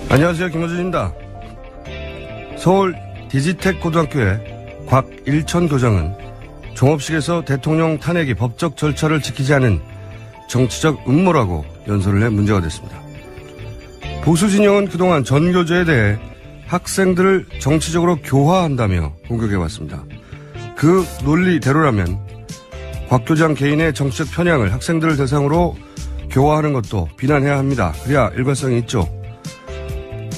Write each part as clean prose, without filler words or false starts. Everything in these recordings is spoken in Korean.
안녕하세요. 김호준입니다. 서울 디지텍 고등학교의 곽일천 교장은 종업식에서 대통령 탄핵이 법적 절차를 지키지 않은 정치적 음모라고 연설을 해 문제가 됐습니다. 보수 진영은 그동안 전교조에 대해 학생들을 정치적으로 교화한다며 공격해왔습니다. 그 논리대로라면 곽 교장 개인의 정치적 편향을 학생들을 대상으로 교화하는 것도 비난해야 합니다. 그래야 일관성이 있죠.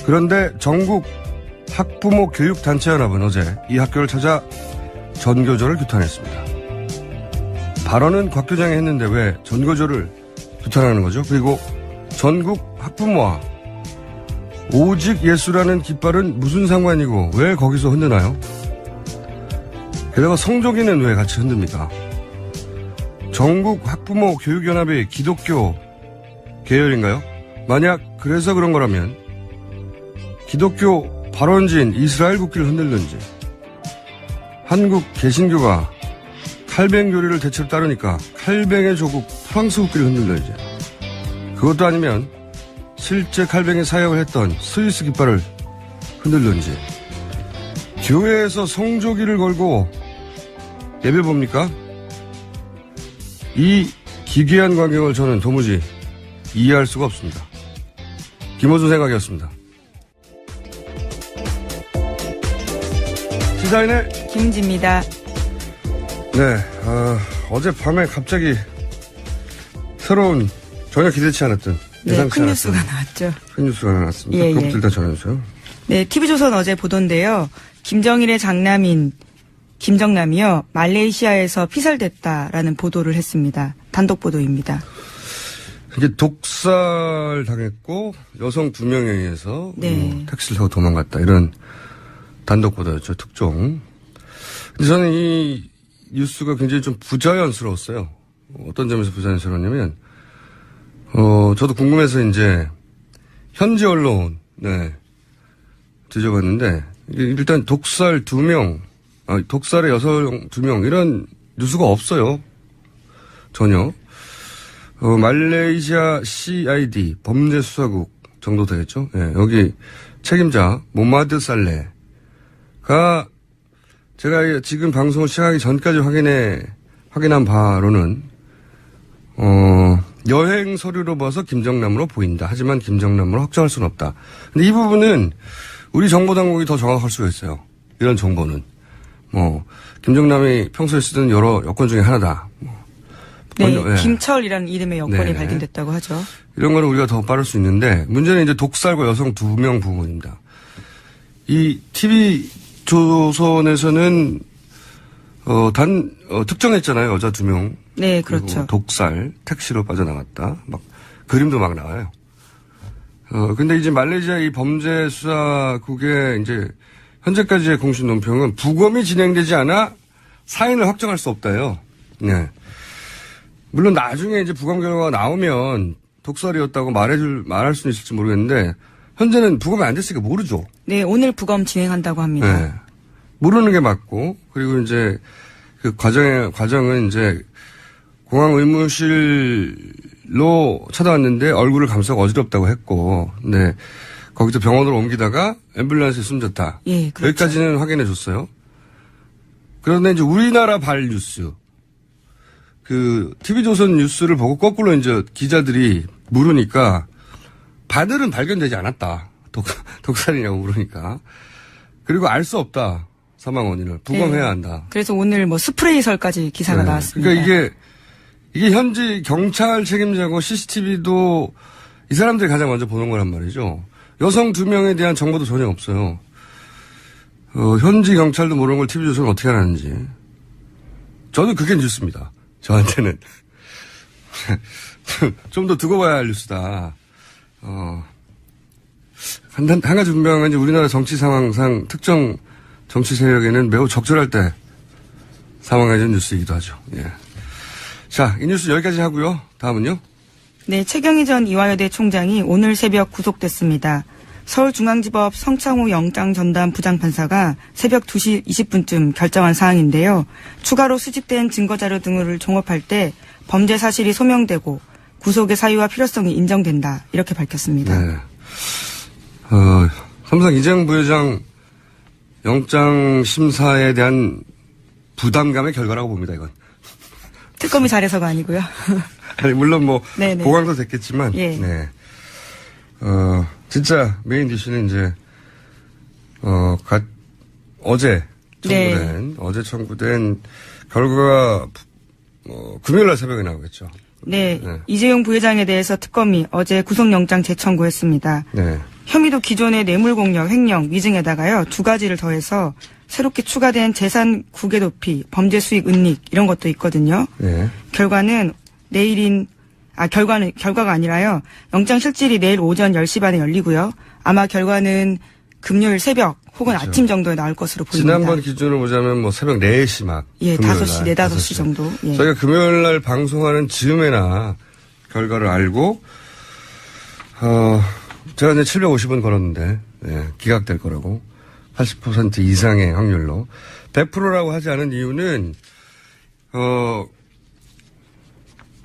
그런데 전국 학부모 교육단체연합은 어제 이 학교를 찾아 전교조를 규탄했습니다. 발언은 곽 교장이 했는데 왜 전교조를 규탄하는 거죠? 그리고 전국 학부모와 오직 예수라는 깃발은 무슨 상관이고 왜 거기서 흔드나요? 게다가 성조기는 왜 같이 흔듭니까? 전국 학부모 교육연합이 기독교 계열인가요? 만약 그래서 그런 거라면 기독교 발원지인 이스라엘 국기를 흔들는지, 한국 개신교가 칼뱅 교리를 대체로 따르니까 칼뱅의 조국 프랑스 국기를 흔들는지, 그것도 아니면 실제 칼뱅의 사역을 했던 스위스 깃발을 흔들는지, 교회에서 성조기를 걸고 예배 봅니까? 이 기괴한 광경을 저는 도무지 이해할 수가 없습니다. 김호준 생각이었습니다. 시사인의 김은지입니다. 네, 어젯밤에 갑자기 새로운 전혀 기대치 않았던 큰 뉴스가 나왔죠. 큰 뉴스가 나왔습니다. 그것부터 일단 전해주세요. 네, TV조선 어제 보던데요. 김정일의 장남인 김정남이요, 말레이시아에서 피살됐다라는 보도를 했습니다. 단독 보도입니다. 이게 독살 당했고 여성 2명에 의해서 택시를 타고 도망갔다, 이런 단독 보도였죠. 특종. 근데 저는 이 뉴스가 굉장히 좀 부자연스러웠어요. 어떤 점에서 부자연스러웠냐면, 저도 궁금해서 이제 현지 언론 뒤져봤는데, 일단 독살 2명, 독살의 여성 2명, 이런 뉴스가 없어요. 전혀. 말레이시아 CID 범죄수사국 정도 되겠죠. 예, 여기 책임자 모마드 살레가 제가 지금 방송을 시작하기 전까지 확인한 바로는 여행 서류로 봐서 김정남으로 보인다. 하지만 김정남으로 확정할 수는 없다. 근데 이 부분은 우리 정보당국이 더 정확할 수가 있어요. 이런 정보는. 김정남이 평소에 쓰던 여러 여권 중에 하나다. 김철이라는 이름의 여권이 발견됐다고 하죠. 이런 거는 우리가 더 빠를 수 있는데, 문제는 이제 독살과 여성 2명 부분입니다. 이 TV조선에서는 특정했잖아요. 여자 2명. 네, 그렇죠. 독살, 택시로 빠져나갔다. 그림도 막 나와요. 근데 이제 말레이시아 이 범죄수사국의 이제 현재까지의 공식 논평은 부검이 진행되지 않아 사인을 확정할 수 없다요. 네. 물론 나중에 이제 부검 결과가 나오면 독살이었다고 말할 수는 있을지 모르겠는데, 현재는 부검이 안 됐으니까 모르죠. 네, 오늘 부검 진행한다고 합니다. 네. 모르는 게 맞고, 그리고 이제 그 과정은 이제 공항 의무실로 찾아왔는데 얼굴을 감싸고 어지럽다고 했고, 네. 거기서 병원으로 옮기다가 앰뷸런스에 숨졌다. 예, 그렇죠. 여기까지는 확인해 줬어요. 그런데 이제 우리나라 발 뉴스, TV조선 뉴스를 보고 거꾸로 이제 기자들이 물으니까 바늘은 발견되지 않았다. 독살이냐고 물으니까. 그리고 알 수 없다. 사망 원인을. 부검해야 한다. 그래서 오늘 스프레이설까지 기사가 나왔습니다. 그러니까 이게 현지 경찰 책임자고 CCTV도 이 사람들이 가장 먼저 보는 거란 말이죠. 여성 2명에 대한 정보도 전혀 없어요. 현지 경찰도 모르는 걸 TV조선은 어떻게 하는지. 저는 그게 뉴스입니다. 저한테는. 좀 더 두고 봐야 할 뉴스다. 한 가지 분명한, 이제 우리나라 정치 상황상 특정 정치 세력에는 매우 적절할 때 상황해진 뉴스이기도 하죠. 예. 자, 이 뉴스 여기까지 하고요. 다음은요? 네, 최경희 전 이화여대 총장이 오늘 새벽 구속됐습니다. 서울중앙지법 성창호 영장전담 부장판사가 새벽 2시 20분쯤 결정한 사항인데요. 추가로 수집된 증거자료 등을 종합할 때 범죄 사실이 소명되고 구속의 사유와 필요성이 인정된다, 이렇게 밝혔습니다. 네. 삼성 이재용 부회장 영장 심사에 대한 부담감의 결과라고 봅니다, 이건. 특검이 잘해서가 아니고요. 아니, 물론 뭐, 네네. 보강도 됐겠지만, 예. 네. 진짜 메인 디시는 이제, 어제 청구된 결과가, 금요일날 새벽에 나오겠죠. 네. 네. 이재용 부회장에 대해서 특검이 어제 구속영장 재청구했습니다. 네. 혐의도 기존의 뇌물공여, 횡령, 위증에다가요 2가지를 더해서 새롭게 추가된 재산 국외 도피, 범죄 수익 은닉 이런 것도 있거든요. 네. 결과가 아니라요. 영장 실질이 내일 오전 10시 반에 열리고요. 아마 결과는 금요일 새벽 혹은 그렇죠. 아침 정도에 나올 것으로 보입니다. 지난번 기준으로 보자면 뭐 새벽 4시 막. 예, 금요일 5시, 날, 5시 정도. 예. 저희가 금요일 날 방송하는 즈음에나 결과를 알고, 제가 이제 750원 걸었는데, 예, 기각될 거라고. 80% 이상의 확률로. 100%라고 하지 않은 이유는,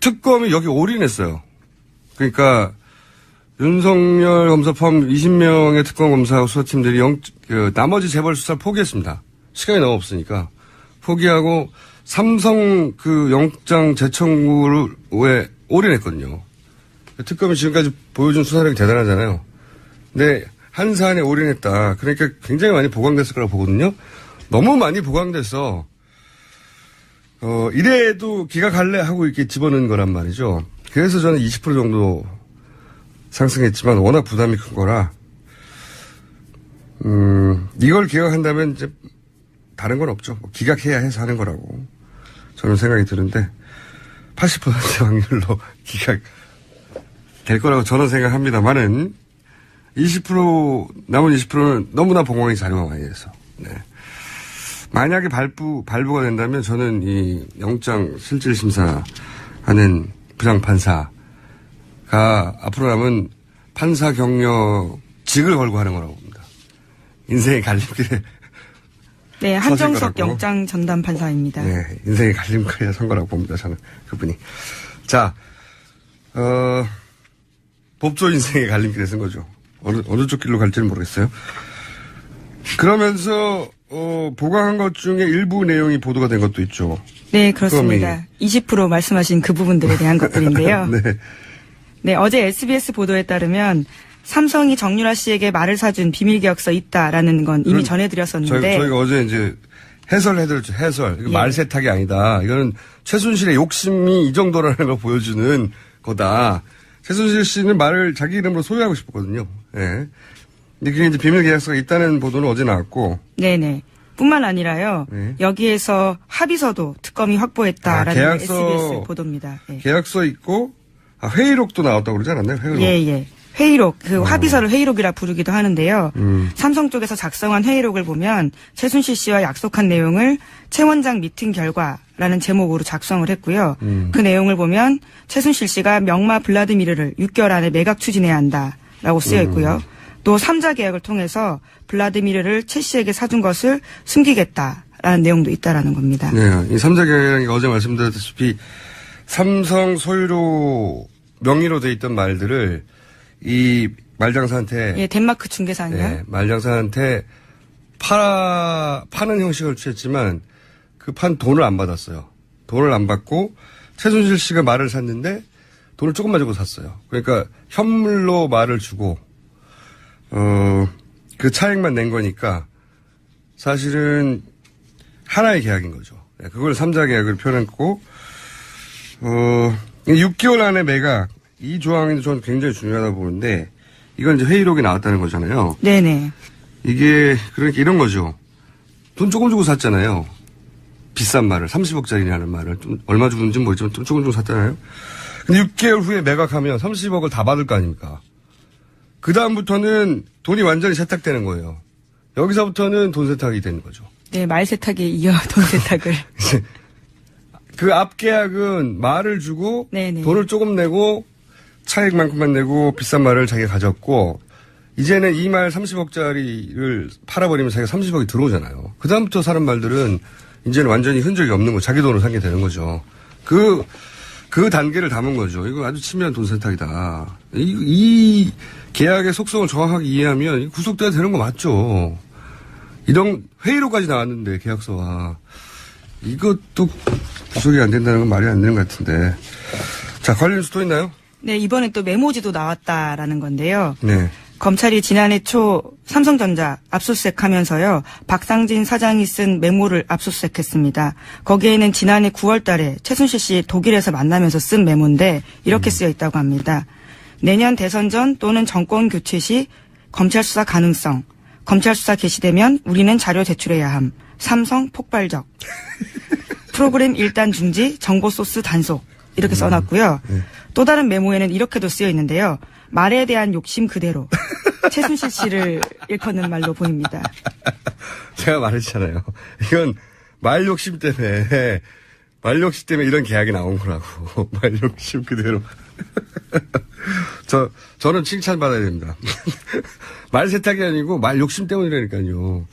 특검이 여기 올인했어요. 그러니까, 윤석열 검사 포함 20명의 특검 검사하고 수사팀들이 나머지 재벌 수사를 포기했습니다. 시간이 너무 없으니까. 포기하고 삼성 영장 재청구에 올인했거든요. 특검이 지금까지 보여준 수사력이 대단하잖아요. 근데 한 사안에 올인했다. 그러니까 굉장히 많이 보강됐을 거라고 보거든요. 너무 많이 보강돼서, 이래도 기각할래 하고 이렇게 집어넣은 거란 말이죠. 그래서 저는 20% 정도 상승했지만 워낙 부담이 큰 거라, 이걸 기각한다면 이제 다른 건 없죠. 뭐 기각해야 해서 하는 거라고 저는 생각이 드는데 80% 확률로 기각 될 거라고 저는 생각합니다만은 남은 20%는 너무나 봉황이 자료가 많이 돼서. 네. 만약에 발부가 된다면 저는 이 영장 실질 심사하는 부장판사가 앞으로 남은 판사 경력직을 걸고 하는 거라고 봅니다. 인생의 갈림길에. 네, 한정석 영장 전담 판사입니다. 네, 인생의 갈림길에 선 거라고 봅니다. 저는 그분이. 자, 법조 인생의 갈림길에 쓴 거죠. 어느 쪽 길로 갈지는 모르겠어요. 그러면서 보강한 것 중에 일부 내용이 보도가 된 것도 있죠. 네, 그렇습니다. 20% 말씀하신 그 부분들에 대한 것들인데요. 네. 네, 어제 SBS 보도에 따르면 삼성이 정유라 씨에게 말을 사준 비밀 계약서 있다라는 건 이미 전해드렸었는데 저희가 어제 이제 해설해드렸죠. 해설. 이거 예. 말 세탁이 아니다. 이거는 최순실의 욕심이 이 정도라는 걸 보여주는 거다. 최순실 씨는 말을 자기 이름으로 소유하고 싶었거든요. 예. 근데 그게 이제 비밀 계약서가 있다는 보도는 어제 나왔고. 네네. 뿐만 아니라요. 네. 여기에서 합의서도 특검이 확보했다라는 SBS 보도입니다. 예. 계약서 있고 회의록도 나왔다고 그러지 않았나요? 회의록. 예. 회의록, 합의서를 회의록이라 부르기도 하는데요. 삼성 쪽에서 작성한 회의록을 보면 최순실 씨와 약속한 내용을 최 원장 미팅 결과라는 제목으로 작성을 했고요. 그 내용을 보면 최순실 씨가 명마 블라디미르를 6개월 안에 매각 추진해야 한다라고 쓰여 있고요. 또 3자 계약을 통해서 블라디미르를 최 씨에게 사준 것을 숨기겠다라는 내용도 있다라는 겁니다. 네, 이 3자 계약이 어제 말씀드렸다시피 삼성 소유로 명의로 돼 있던 말들을 이 말장사한테. 예, 덴마크 중개사는요? 네, 말장사한테 파는 형식을 취했지만 그 판 돈을 안 받았어요. 돈을 안 받고 최순실 씨가 말을 샀는데 돈을 조금만 주고 샀어요. 그러니까 현물로 말을 주고, 그 차액만 낸 거니까 사실은 하나의 계약인 거죠. 네, 그걸 3자 계약을 표현했고, 6개월 안에 매각. 이 조항이 저는 굉장히 중요하다고 보는데, 이건 이제 회의록이 나왔다는 거잖아요. 네네. 이게, 그러니까 이런 거죠. 돈 조금 주고 샀잖아요. 비싼 말을, 30억짜리라는 말을. 좀 얼마 주는지는 모르지만 좀 조금 주고 샀잖아요. 근데 6개월 후에 매각하면 30억을 다 받을 거 아닙니까? 그다음부터는 돈이 완전히 세탁되는 거예요. 여기서부터는 돈 세탁이 되는 거죠. 네, 말 세탁에 이어 돈 세탁을. 그 앞 계약은 말을 주고, 네네. 돈을 조금 내고, 차액만큼만 내고 비싼 말을 자기가 가졌고, 이제는 이 말 30억짜리를 팔아버리면 자기가 30억이 들어오잖아요. 그다음부터 사는 말들은 이제는 완전히 흔적이 없는 거, 자기 돈으로 산 게 되는 거죠. 그 단계를 담은 거죠. 이거 아주 치밀한 돈 세탁이다. 이 계약의 속성을 정확하게 이해하면 구속돼야 되는 거 맞죠. 이런 회의로까지 나왔는데 계약서와 이것도 구속이 안 된다는 건 말이 안 되는 것 같은데. 자, 관련 뉴스 또 있나요? 네, 이번에 또 메모지도 나왔다라는 건데요. 네. 검찰이 지난해 초 삼성전자 압수수색하면서요. 박상진 사장이 쓴 메모를 압수수색했습니다. 거기에는 지난해 9월 달에 최순실 씨 독일에서 만나면서 쓴 메모인데 이렇게 쓰여 있다고 합니다. 내년 대선 전 또는 정권 교체 시 검찰 수사 가능성. 검찰 수사 개시되면 우리는 자료 제출해야 함. 삼성 폭발적. 프로그램 일단 중지, 정보 소스 단속. 이렇게 써놨고요. 또 다른 메모에는 이렇게도 쓰여 있는데요. 말에 대한 욕심 그대로. 최순실 씨를 일컫는 말로 보입니다. 제가 말했잖아요. 이건 말 욕심 때문에 이런 계약이 나온 거라고. 말 욕심 그대로. 저는 칭찬받아야 됩니다. 말 세탁이 아니고 말 욕심 때문이라니까요.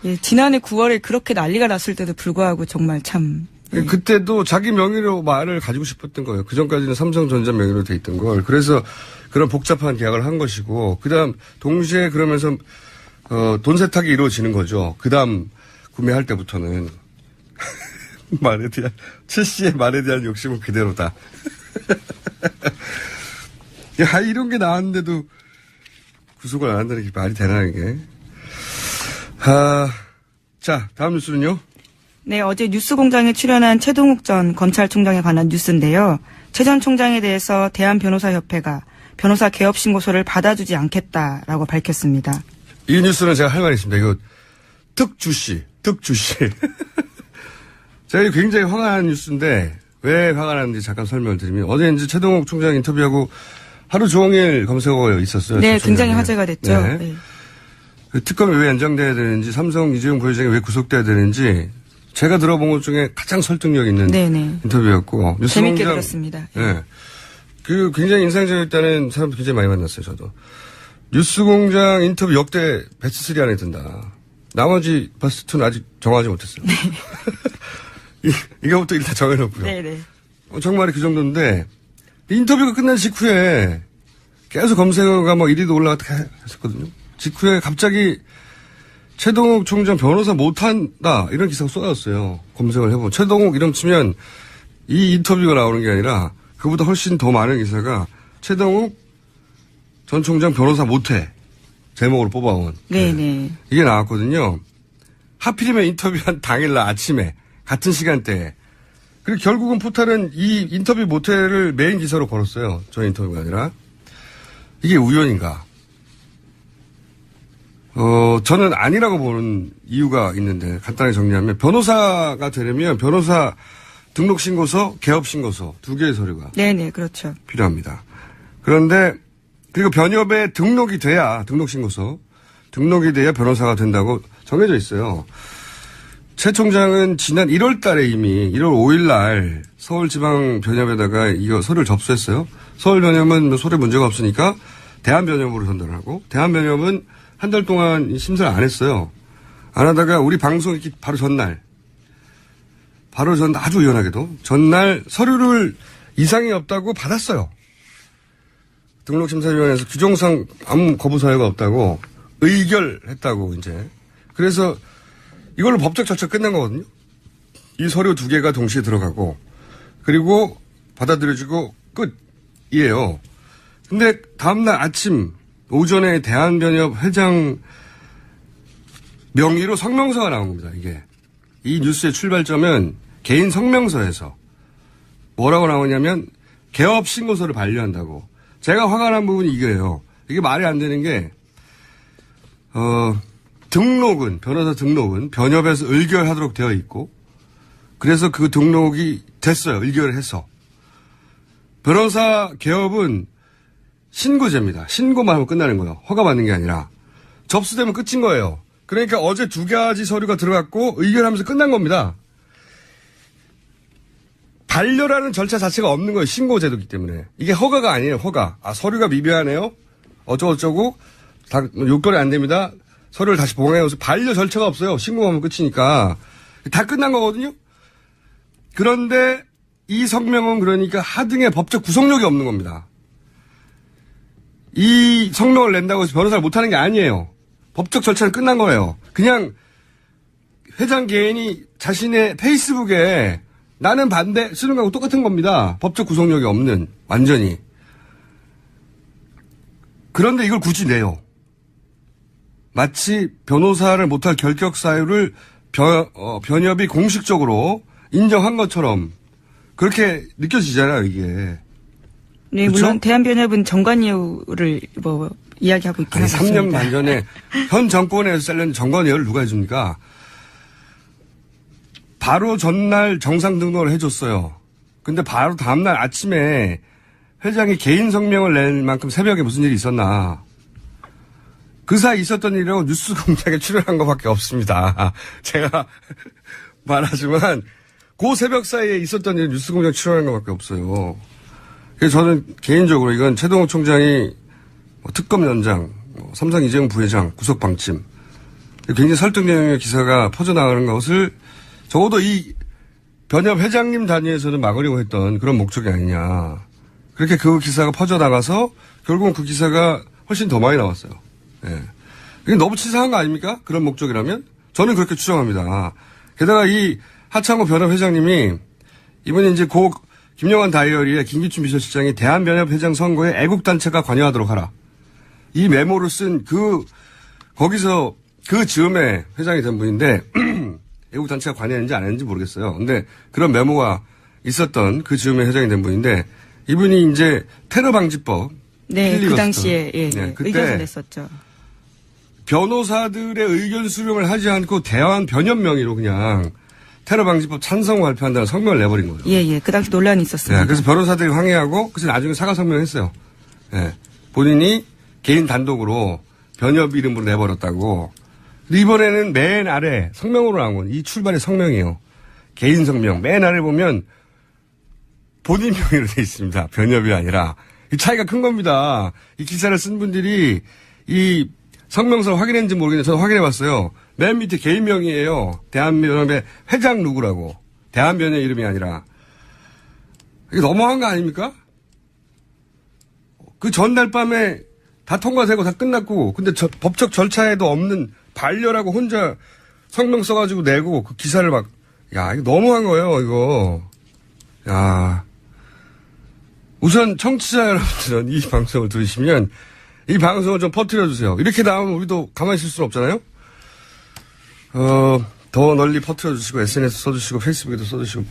예, 지난해 9월에 그렇게 난리가 났을 때도 불구하고 정말 참. 예. 그때도 자기 명의로 말을 가지고 싶었던 거예요. 그전까지는 삼성전자 명의로 돼 있던 걸. 그래서 그런 복잡한 계약을 한 것이고, 그 다음 동시에 그러면서 돈 세탁이 이루어지는 거죠. 그 다음 구매할 때부터는. 최 씨의 말에 대한 욕심은 그대로다. 야, 이런 게 나왔는데도 구속을 안 한다는 게 말이 되나, 이게. 자, 다음 뉴스는요? 네, 어제 뉴스공장에 출연한 최동욱 전 검찰총장에 관한 뉴스인데요. 최 전 총장에 대해서 대한변호사협회가 변호사 개업 신고서를 받아주지 않겠다라고 밝혔습니다. 이 뉴스는 제가 할 말이 있습니다. 이거 특주시. 제가 굉장히 화가 나는 뉴스인데 왜 화가 나는지 잠깐 설명을 드리면 어제 이제 최동욱 총장 인터뷰하고 하루 종일 검색어가 있었어요. 네, 굉장히 화제가 됐죠. 네. 네. 그 특검이 왜 연장돼야 되는지, 삼성 이재용 부회장이 왜 구속돼야 되는지 제가 들어본 것 중에 가장 설득력 있는 네네. 인터뷰였고. 재밌게 들었습니다. 네. 그 굉장히 인상적이었다는 사람도 굉장히 많이 만났어요, 저도. 뉴스공장 인터뷰 역대 베스트 3 안에 든다. 나머지 베스트 2는 아직 정하지 못했어요. 네. 이거부터 일단 정해놓고요. 네네. 정말이 그 정도인데 인터뷰가 끝난 직후에 계속 검색어가 뭐 1위도 올라갔다 했었거든요. 직후에 갑자기 최동욱 총장 변호사 못한다 이런 기사가 쏟아졌어요. 검색을 해보면 최동욱 이름 치면 이 인터뷰가 나오는 게 아니라 그보다 훨씬 더 많은 기사가 최동욱 전 총장 변호사 못해 제목으로 뽑아온 네네. 이게 나왔거든요. 하필이면 인터뷰한 당일날 아침에 같은 시간대에. 그리고 결국은 포탈은 이 인터뷰 못해를 메인 기사로 걸었어요. 저 인터뷰가 아니라. 이게 우연인가? 저는 아니라고 보는 이유가 있는데 간단하게 정리하면 변호사가 되려면 변호사 등록신고서, 개업신고서 2개의 서류가 네네, 그렇죠. 필요합니다. 그런데 그리고 변협에 등록이 돼야 등록신고서 등록이 돼야 변호사가 된다고 정해져 있어요. 최 총장은 지난 1월 달에 이미 1월 5일 날 서울지방변협에다가 이거 서류를 접수했어요. 서울변협은 소리 문제가 없으니까 대한변협으로 전달하고 대한변협은 한 달 동안 심사를 안 했어요. 안 하다가 우리 방송 이렇게 바로 전날 아주 우연하게도 전날 서류를 이상이 없다고 받았어요. 등록심사위원회에서 규정상 아무 거부 사유가 없다고 의결했다고 이제. 그래서 이걸로 법적 절차 끝난 거거든요. 이 서류 2개가 동시에 들어가고 그리고 받아들여지고 끝이에요. 근데 다음날 아침 오전에 대한변협 회장 명의로 성명서가 나온 겁니다. 이게. 이 뉴스의 출발점은 개인 성명서에서 뭐라고 나오냐면 개업 신고서를 반려한다고. 제가 화가 난 부분이 이거예요. 이게 말이 안 되는 게 변호사 등록은 변협에서 의결하도록 되어 있고 그래서 그 등록이 됐어요. 의결을 해서. 변호사 개업은 신고제입니다. 신고만 하면 끝나는 거예요. 허가받는 게 아니라. 접수되면 끝인 거예요. 그러니까 어제 2가지 서류가 들어갔고 의결하면서 끝난 겁니다. 반려라는 절차 자체가 없는 거예요. 신고제도이기 때문에. 이게 허가가 아니에요. 허가. 서류가 미비하네요. 어쩌고저쩌고. 요건이 안 됩니다. 서류를 다시 봉해서 반려 절차가 없어요. 신고하면 끝이니까. 다 끝난 거거든요. 그런데 이 성명은 그러니까 하등의 법적 구속력이 없는 겁니다. 이 이 성명을 낸다고 해서 변호사를 못하는 게 아니에요. 법적 절차는 끝난 거예요. 그냥 회장 개인이 자신의 페이스북에 나는 반대 쓰는 거하고 똑같은 겁니다. 법적 구속력이 없는, 완전히. 그런데 이걸 굳이 내요. 마치 변호사를 못할 결격 사유를 변협이 공식적으로 인정한 것처럼 그렇게 느껴지잖아요, 이게. 네, 그렇죠? 물론 대한변협은 정관예우를 이야기하고 있긴 아니, 하습니다 3년 반 전에 현 정권에서 잘린 정관예우를 누가 해줍니까? 바로 전날 정상 등록을 해줬어요. 근데 바로 다음날 아침에 회장이 개인 성명을 낼 만큼 새벽에 무슨 일이 있었나. 그 사이 있었던 일이라고 뉴스공장에 출연한 것밖에 없습니다. 제가 말하지만 그 새벽 사이에 있었던 일 뉴스공장 출연한 것밖에 없어요. 그래서 저는 개인적으로 이건 최동호 총장이 특검 연장, 삼성 이재용 부회장 구속 방침, 굉장히 설득력의 기사가 퍼져나가는 것을 적어도 이 변협 회장님 단위에서는 막으려고 했던 그런 목적이 아니냐. 그렇게 그 기사가 퍼져나가서 결국은 그 기사가 훨씬 더 많이 나왔어요. 예. 이게 너무 치사한 거 아닙니까? 그런 목적이라면? 저는 그렇게 추정합니다. 게다가 이 하창호 변협 회장님이 이번에 이제 김영환 다이어리에 김기춘 비서실장이 대한변협 회장 선거에 애국단체가 관여하도록 하라. 이 메모를 쓴 거기서 그 즈음에 회장이 된 분인데, 애국단체가 관여했는지 안 했는지 모르겠어요. 근데 그런 메모가 있었던 그 즈음에 회장이 된 분인데, 이분이 이제 테러방지법. 네, 그 당시에, 네, 그때 의견을 냈었죠. 변호사들의 의견 수렴을 하지 않고 대한변협 명의로 그냥 테러방지법 찬성 발표한다는 성명을 내버린 거예요. 예. 그 당시 논란이 있었습니다. 네, 그래서 변호사들이 항의하고, 그래서 나중에 사과 성명을 했어요. 네, 본인이 개인 단독으로 변협 이름으로 내버렸다고. 근데 이번에는 맨 아래 성명으로 나온 건 이 출발의 성명이에요. 개인 성명. 맨 아래 보면 본인 명의로 돼 있습니다. 변협이 아니라. 이 차이가 큰 겁니다. 이 기사를 쓴 분들이 이 성명서를 확인했는지 모르겠는데 저도 확인해 봤어요. 맨 밑에 개인 명의예요. 대한변협의 회장 누구라고. 대한변협 이름이 아니라. 이게 너무한 거 아닙니까? 그 전날 밤에 다 통과되고 다 끝났고, 근데 법적 절차에도 없는 반려라고 혼자 성명 써가지고 내고 그 기사를 막, 야, 이거 너무한 거예요, 이거. 야. 우선 청취자 여러분들은 이 방송을 들으시면 이 방송을 좀 퍼뜨려주세요. 이렇게 나오면 우리도 가만히 있을 수는 없잖아요? 더 널리 퍼뜨려주시고, SNS 써주시고, 페이스북에도 써주시고,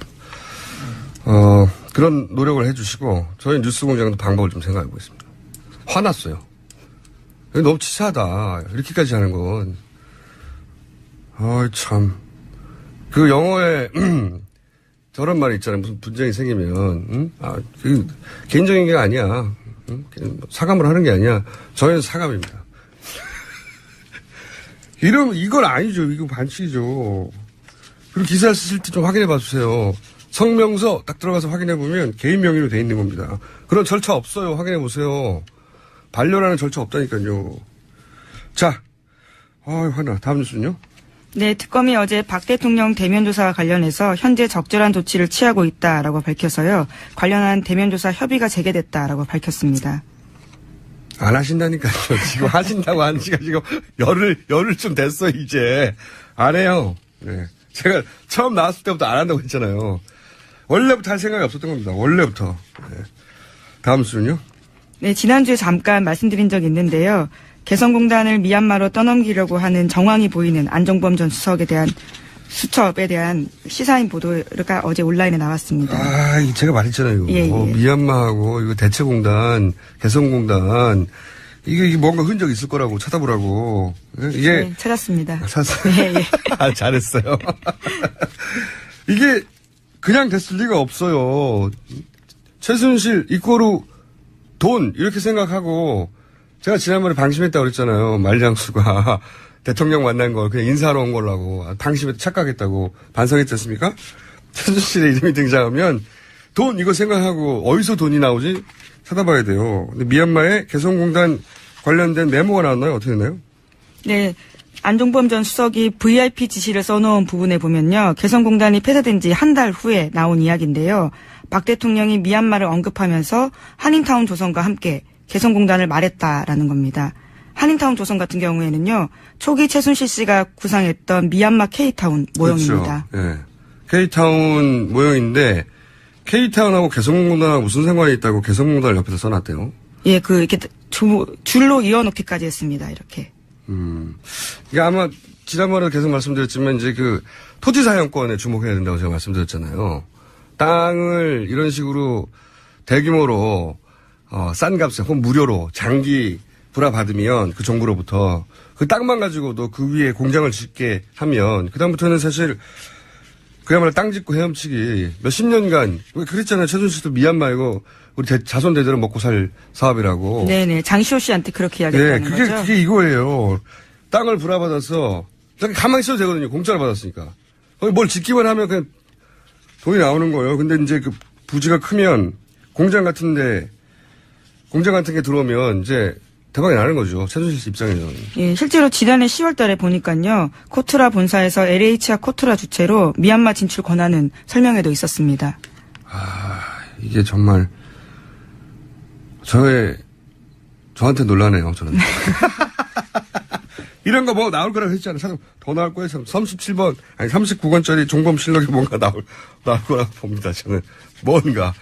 그런 노력을 해주시고, 저희 뉴스공장도 방법을 좀 생각해보고 있습니다. 화났어요. 너무 치사하다. 이렇게까지 하는 건. 참. 그 영어에, 저런 말이 있잖아요. 무슨 분쟁이 생기면, 그 개인적인 게 아니야. 사감을 하는 게 아니야. 저희는 사감입니다. 이건 아니죠. 이거 반칙이죠. 그리고 기사를 쓰실 때 좀 확인해 봐 주세요. 성명서 딱 들어가서 확인해 보면 개인 명의로 돼 있는 겁니다. 그런 절차 없어요. 확인해 보세요. 반려라는 절차 없다니까요. 자, 화나. 다음 뉴스는요? 네, 특검이 어제 박 대통령 대면 조사와 관련해서 현재 적절한 조치를 취하고 있다라고 밝혀서요. 관련한 대면 조사 협의가 재개됐다라고 밝혔습니다. 안 하신다니까요. 지금 하신다고 하는 지가 지금 열흘 좀 됐어, 이제. 안 해요. 네. 제가 처음 나왔을 때부터 안 한다고 했잖아요. 원래부터 할 생각이 없었던 겁니다. 원래부터. 네. 다음 뉴스는요? 네, 지난주에 잠깐 말씀드린 적이 있는데요. 개성공단을 미얀마로 떠넘기려고 하는 정황이 보이는 안종범 전 수석에 대한 수첩에 대한 시사인 보도가 어제 온라인에 나왔습니다. 제가 말했잖아요. 예. 미얀마하고 이거 대체공단, 개성공단 이게 뭔가 흔적이 있을 거라고 찾아보라고. 이게 네, 찾았습니다. 찾았어요. 예. 잘했어요. 이게 그냥 됐을 리가 없어요. 최순실 이꼬르 돈 이렇게 생각하고 제가 지난번에 방심했다고 그랬잖아요. 말장수가 대통령 만난 걸 그냥 인사하러 온 거라고 방심해서 착각했다고 반성했지 않습니까? 최순실의 이름이 등장하면 돈 이거 생각하고 어디서 돈이 나오지 찾아봐야 돼요. 근데 미얀마에 개성공단 관련된 메모가 나왔나요? 어떻게 됐나요? 네. 안종범 전 수석이 VIP 지시를 써놓은 부분에 보면요. 개성공단이 폐쇄된 지 한 달 후에 나온 이야기인데요. 박 대통령이 미얀마를 언급하면서 한인타운 조성과 함께 개성공단을 말했다라는 겁니다. 한인타운 조선 같은 경우에는요. 초기 최순실 씨가 구상했던 미얀마 K타운 모형입니다. 그렇죠. 예. K타운 모형인데 K타운하고 개성공단하고 무슨 상관이 있다고 개성공단을 옆에서 써놨대요. 예, 이렇게 줄로 이어놓기까지 했습니다. 이렇게. 이게 아마 지난번에 계속 말씀드렸지만 이제 토지 사용권에 주목해야 된다고 제가 말씀드렸잖아요. 땅을 이런 식으로 대규모로 싼 값에 혹은 무료로 장기 불화받으면 그 정부로부터 그 땅만 가지고도 그 위에 공장을 짓게 하면 그다음부터는 사실 그야말로 땅 짓고 헤엄치기 몇십 년간 왜 그랬잖아요. 최순실도 미얀마이고 우리 자손 대대로 먹고 살 사업이라고. 네네. 장시호 씨한테 그렇게 이야기했다는 거죠. 그게 이거예요. 땅을 불화받아서 가만히 있어도 되거든요. 공짜로 받았으니까. 거기 뭘 짓기만 하면 그냥 돈이 나오는 거예요. 근데 이제 그 부지가 크면 공장 같은 게 들어오면 이제 대박이 나는 거죠. 최순실 씨 입장에서는. 예, 실제로 지난해 10월 달에 보니까요. 코트라 본사에서 LH와 코트라 주체로 미얀마 진출 권한은 설명에도 있었습니다. 이게 정말 저한테 놀라네요. 저는. 이런 거 뭐 나올 거라고 했잖아요. 잠깐 더 나올 거예요. 37번, 아니 39권짜리 종범실록이 뭔가 나올 거라고 봅니다. 저는 뭔가.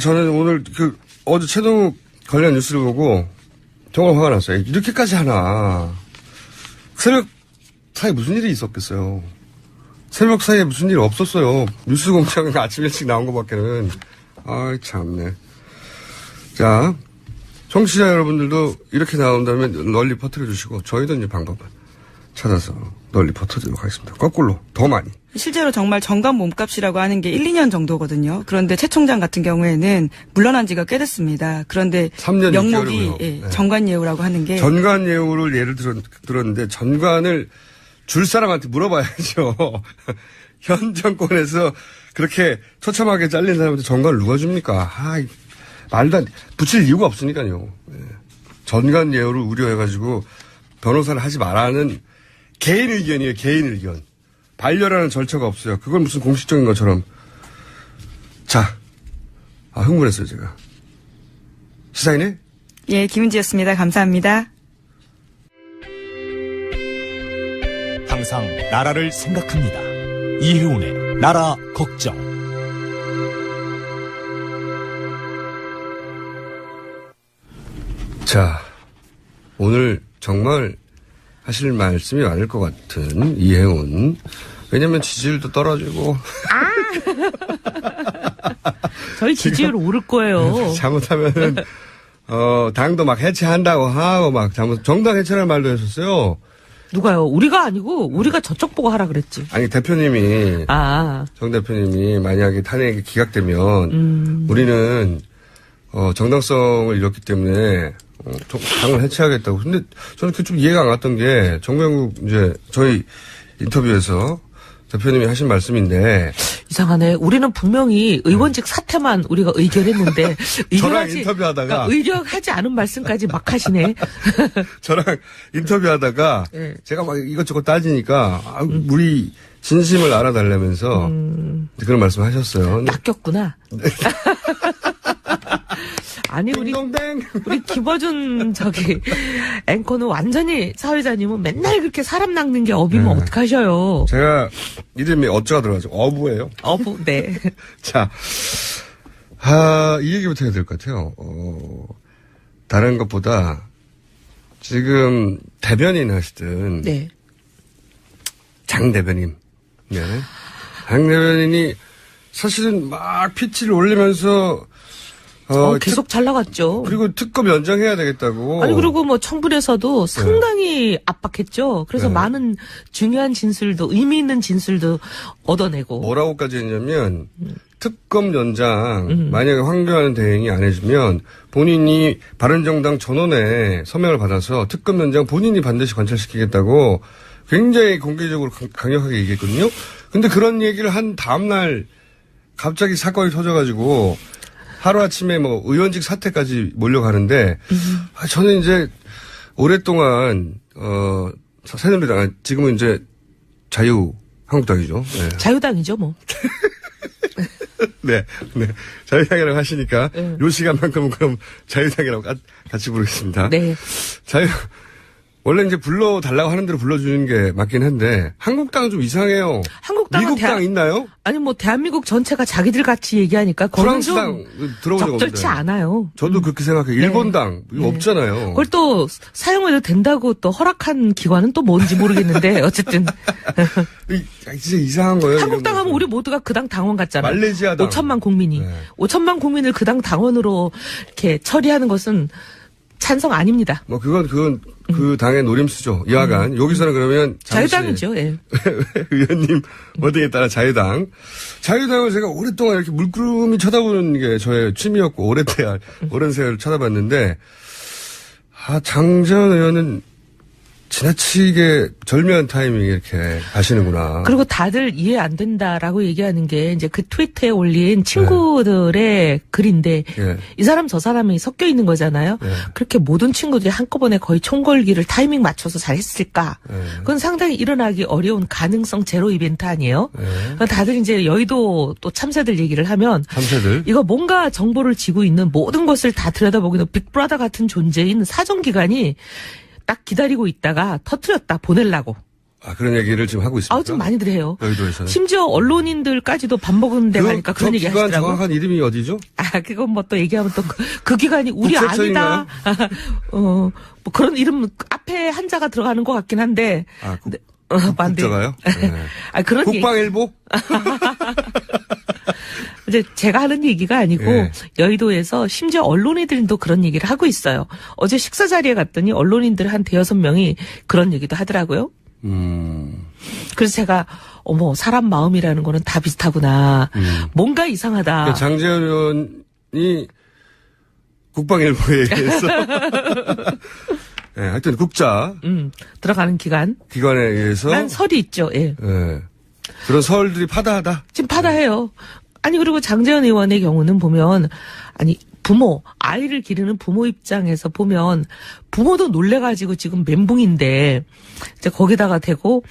저는 오늘 어제 최동욱 관련 뉴스를 보고 정말 화가 났어요. 이렇게까지 하나. 새벽 사이에 무슨 일이 있었겠어요. 새벽 사이에 무슨 일 없었어요. 뉴스 공장은 아침 일찍 나온 것밖에는. 참네. 자, 청취자 여러분들도 이렇게 나온다면 널리 퍼뜨려 주시고 저희도 이제 방법을 찾아서 널리 퍼뜨리도록 하겠습니다. 거꾸로 더 많이. 실제로 정말 정관 몸값이라고 하는 게 1, 2년 정도거든요. 그런데 최 총장 같은 경우에는 물러난 지가 꽤 됐습니다. 그런데 3년 명목이 전관예우라고 하는 게 전관예우를 예를 들었는데 전관을 줄 사람한테 물어봐야죠. 현 정권에서 그렇게 처참하게 잘린 사람한테 전관을 누가 줍니까? 말도 안 붙일 이유가 없으니까요. 전관예우를 우려해가지고 변호사를 하지 말라는 개인 의견이에요. 개인 의견. 반려라는 절차가 없어요. 그걸 무슨 공식적인 것처럼. 자, 흥분했어요, 제가. 시사인의? 예, 김은지였습니다. 감사합니다. 항상 나라를 생각합니다. 이혜훈의 나라 걱정. 자, 오늘 정말 하실 말씀이 많을 것 같은 이혜훈. 왜냐면 지지율도 떨어지고. 저희 지지율 오를 거예요. 잘못하면은, 당도 막 해체한다고 하고 막 정당 해체라는 말도 했었어요. 누가요? 우리가 아니고 우리가 저쪽 보고 하라 그랬지. 아니, 대표님이. 정 대표님이 만약에 탄핵이 기각되면 우리는 정당성을 잃었기 때문에 당을 해체하겠다고. 근데 저는 그게 좀 이해가 안 갔던 게 정명국 이제 저희 인터뷰에서 대표님이 하신 말씀인데. 이상하네. 우리는 분명히 의원직 사퇴만 우리가 의결했는데. 저랑 인터뷰하다가. 그러니까 의결하지 않은 말씀까지 막 하시네. 저랑 인터뷰하다가. 네. 제가 막 이것저것 따지니까 우리 진심을 알아달라면서 그런 말씀 하셨어요. 낚였구나. 아니 우리 김어준 앵커는 완전히 사회자님은 맨날 그렇게 사람 낚는 게 업이면 어떡하셔요. 제가 이름이 어쩌가 들어가죠. 어부예요. 어부. 네. 자, 이 얘기부터 해야 될 것 같아요. 다른 것보다 지금 대변인 하시던 네. 장 대변인. 네. 장 대변인이 사실은 막 피치를 올리면서 계속 잘 나갔죠. 그리고 특검 연장해야 되겠다고. 아니, 그리고 뭐 청문회에서도 상당히 압박했죠. 그래서 많은 중요한 진술도, 의미 있는 진술도 얻어내고. 뭐라고까지 했냐면, 특검 연장, 만약에 황교안 대행이 안 해주면 본인이 바른정당 전원에 서명을 받아서 특검 연장 본인이 반드시 관철시키겠다고 굉장히 공개적으로 강력하게 얘기했거든요. 근데 그런 얘기를 한 다음날 갑자기 사건이 터져가지고 하루아침에 뭐 의원직 사퇴까지 몰려가는데 저는 이제 오랫동안 새누리당 지금은 이제 자유한국당이죠. 네. 자유당이죠 뭐. 네. 네. 자유당이라고 하시니까 요 시간만큼은 그럼 자유당이라고 같이 부르겠습니다. 네. 원래 이제 불러달라고 하는 대로 불러주는 게 맞긴 한데 한국당은 좀 이상해요. 한국당은 미국당 있나요? 아니 뭐 대한민국 전체가 자기들 같이 얘기하니까 그건 좀 프랑스당 들어본 적 적절치 없는데. 않아요. 저도 그렇게 생각해요. 일본당 이거 없잖아요. 그걸 또 사용해도 된다고 또 허락한 기관은 또 뭔지 모르겠는데 어쨌든 진짜 이상한 거예요. 한국당 이런 하면 거. 우리 모두가 그 당 당원 같잖아요. 말레이시아당. 5천만 국민이. 네. 5천만 국민을 그 당 당원으로 이렇게 처리하는 것은 찬성 아닙니다. 뭐 그건 그 당의 노림수죠. 이하간 여기서는 그러면 잠시 자유당이죠. 예. 의원님 워딩에 따라 자유당을 제가 오랫동안 이렇게 물끄러미 쳐다보는 게 저의 취미였고 오랜 세월 쳐다봤는데 장재원 의원은 지나치게 절묘한 타이밍에 이렇게 가시는구나. 그리고 다들 이해 안 된다라고 얘기하는 게 이제 그 트위터에 올린 친구들의 글인데 예. 이 사람 저 사람이 섞여 있는 거잖아요. 예. 그렇게 모든 친구들이 한꺼번에 거의 총 걸기를 타이밍 맞춰서 잘 했을까? 그건 상당히 일어나기 어려운 가능성 제로 이벤트 아니에요? 그러니까 다들 이제 여의도 또 참새들 얘기를 하면 참새들. 이거 뭔가 정보를 지고 있는 모든 것을 다 들여다보기는 빅브라더 같은 존재인 사정기관이 딱 기다리고 있다가 터뜨렸다 보내려고. 그런 얘기를 지금 하고 있습니다. 좀 많이들 해요. 여의도에서는. 심지어 언론인들까지도 밥 먹은 데 가니까 그런 얘기 기관 하시더라고요. 정확한 이름이 어디죠? 그건 뭐 또 얘기하면 또 그 기관이 우리 국세청인가요? 아니다. 뭐 그런 이름 앞에 한자가 들어가는 것 같긴 한데. 맞네. 국자가요? 네. 그런 국방일보? 이제 제가 하는 얘기가 아니고 예. 여의도에서 심지어 언론인들도 그런 얘기를 하고 있어요. 어제 식사 자리에 갔더니 언론인들 한 5-6명이 그런 얘기도 하더라고요. 그래서 제가 사람 마음이라는 거는 다 비슷하구나. 뭔가 이상하다. 그러니까 장재현 의원이 국방일보에 의해서 네, 하여튼 국자 들어가는 기관에 의해서 난 설이 있죠. 예. 네. 그런 설들이 파다하다. 지금 파다해요. 아니 그리고 장재현 의원의 경우는 보면 아이를 기르는 부모 입장에서 보면 부모도 놀래가지고 지금 멘붕인데 이제 거기다가 대고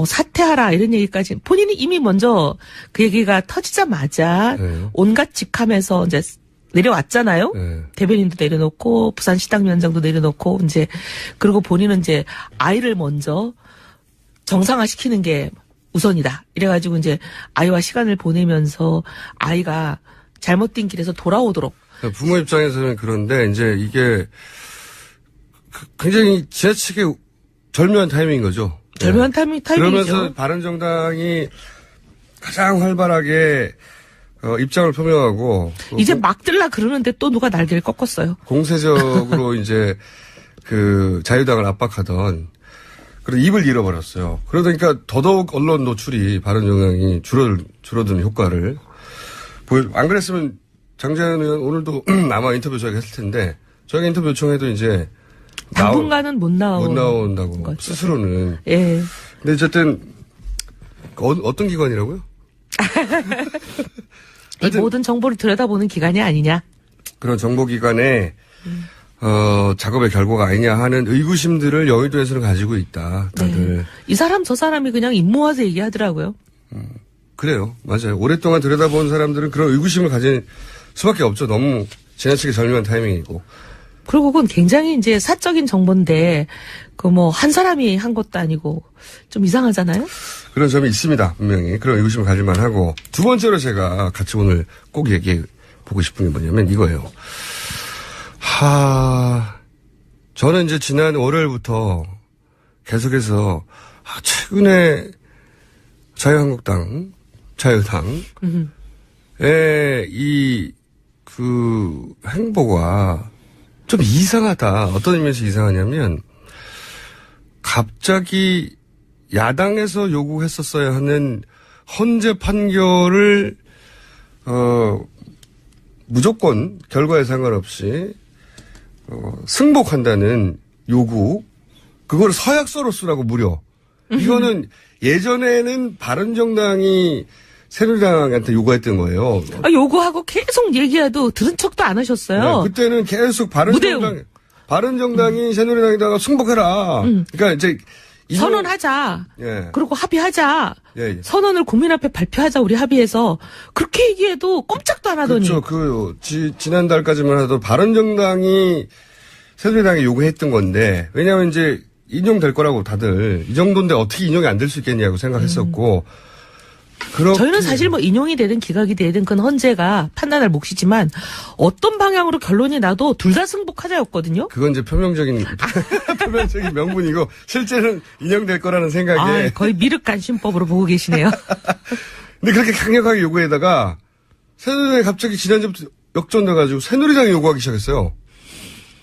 사퇴하라 이런 얘기까지 본인이 이미 먼저 그 얘기가 터지자마자 온갖 직함에서 이제 내려왔잖아요. 대변인도 내려놓고 부산 시당위원장도 내려놓고 이제 그리고 본인은 이제 아이를 먼저 정상화시키는 게 우선이다. 이래가지고 이제 아이와 시간을 보내면서 아이가 잘못된 길에서 돌아오도록. 부모 입장에서는 그런데 이제 이게 굉장히 지나치게 절묘한 타이밍인 거죠. 절묘한 타이밍이죠. 그러면서 바른정당이 가장 활발하게 입장을 표명하고 이제 막 들라 그러는데 또 누가 날개를 꺾었어요. 공세적으로 이제 그 자유당을 압박하던 그런 입을 잃어버렸어요. 그러니까 더더욱 언론 노출이 바른정당이 줄어든 효과를 안 그랬으면 장재현 의원 오늘도 아마 인터뷰 저희가 했을 텐데 저희가 인터뷰 요청해도 이제 당분간은 못 나온다고 거죠. 스스로는. 예. 근데 어쨌든 어떤 기관이라고요? 이 모든 정보를 들여다보는 기관이 아니냐. 그런 정보기관의 작업의 결과가 아니냐 하는 의구심들을 여의도에서는 가지고 있다. 다들. 네. 이 사람 저 사람이 그냥 입 모아서 얘기하더라고요. 그래요. 맞아요. 오랫동안 들여다본 사람들은 그런 의구심을 가질 수밖에 없죠. 너무 지나치게 절묘한 타이밍이고. 그리고 그건 굉장히 이제 사적인 정보인데 한 사람이 한 것도 아니고 좀 이상하잖아요. 그런 점이 있습니다. 분명히. 그런 의구심을 가질 만하고. 두 번째로 제가 같이 오늘 꼭 얘기해 보고 싶은 게 뭐냐면 이거예요. 저는 이제 지난 월요일부터 계속해서 최근에 자유당의 그 행보가 좀 이상하다. 어떤 의미에서 이상하냐면 갑자기 야당에서 요구했었어야 하는 헌재 판결을 무조건 결과에 상관없이 승복한다는 요구, 그걸 서약서로 쓰라고 무려. 이거는 예전에는 바른정당이 새누리당한테 요구했던 거예요. 요구하고 계속 얘기해도 들은 척도 안 하셨어요. 네, 그때는 계속 바른정당이 새누리당에다가 승복해라. 그러니까 이제 선언하자. 예. 그리고 합의하자. 예. 선언을 국민 앞에 발표하자 우리 합의해서 그렇게 얘기해도 꼼짝도 안 하더니. 그렇죠. 지난달까지만 해도 바른정당이 새누리당에 요구했던 건데 왜냐하면 이제 인용될 거라고 다들 이 정도인데 어떻게 인용이 안 될 수 있겠냐고 생각했었고 그렇게 저희는 사실 뭐 인용이 되든 기각이 되든 그건 헌재가 판단할 몫이지만 어떤 방향으로 결론이 나도 둘 다 승복하자였거든요. 그건 이제 표면적인 명분이고 실제는 인용될 거라는 생각에 거의 미륵간신법으로 보고 계시네요. 근데 그렇게 강력하게 요구에다가 새누리당이 갑자기 지난주부터 역전돼가지고 새누리당이 요구하기 시작했어요.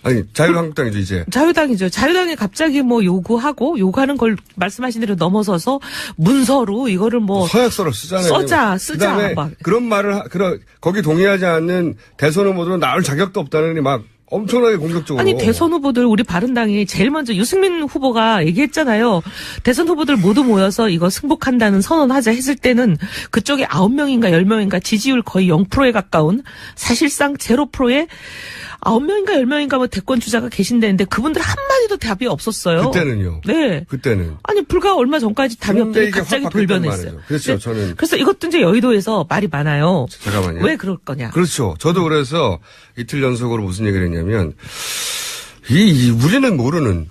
아니 자유한국당이죠 이제. 자유당이죠. 자유당이 갑자기 뭐 요구하는 걸 말씀하신 대로 넘어서서 문서로 이거를 뭐 서약서를 쓰잖아요. 쓰자. 그다음에 막. 그런 말을 거기 동의하지 않는 대선 후보들은 나올 자격도 없다는 막 엄청나게 공격적으로. 아니 대선 후보들 우리 바른당이 제일 먼저 유승민 후보가 얘기했잖아요. 대선 후보들 모두 모여서 이거 승복한다는 선언하자 했을 때는 그쪽에 9명인가 10명인가 지지율 거의 0%에 가까운 사실상 0%의 9명인가 10명인가 뭐 대권 주자가 계신다는데 그분들 한마디도 답이 없었어요. 그때는요. 네. 그때는. 아니 불과 얼마 전까지 답이 없더니 갑자기 돌변했어요. 그렇죠. 네. 저는. 그래서 이것도 이제 여의도에서 말이 많아요. 잠깐만요. 왜 그럴 거냐. 그렇죠. 저도 그래서 이틀 연속으로 무슨 얘기를 했냐면 우리는 모르는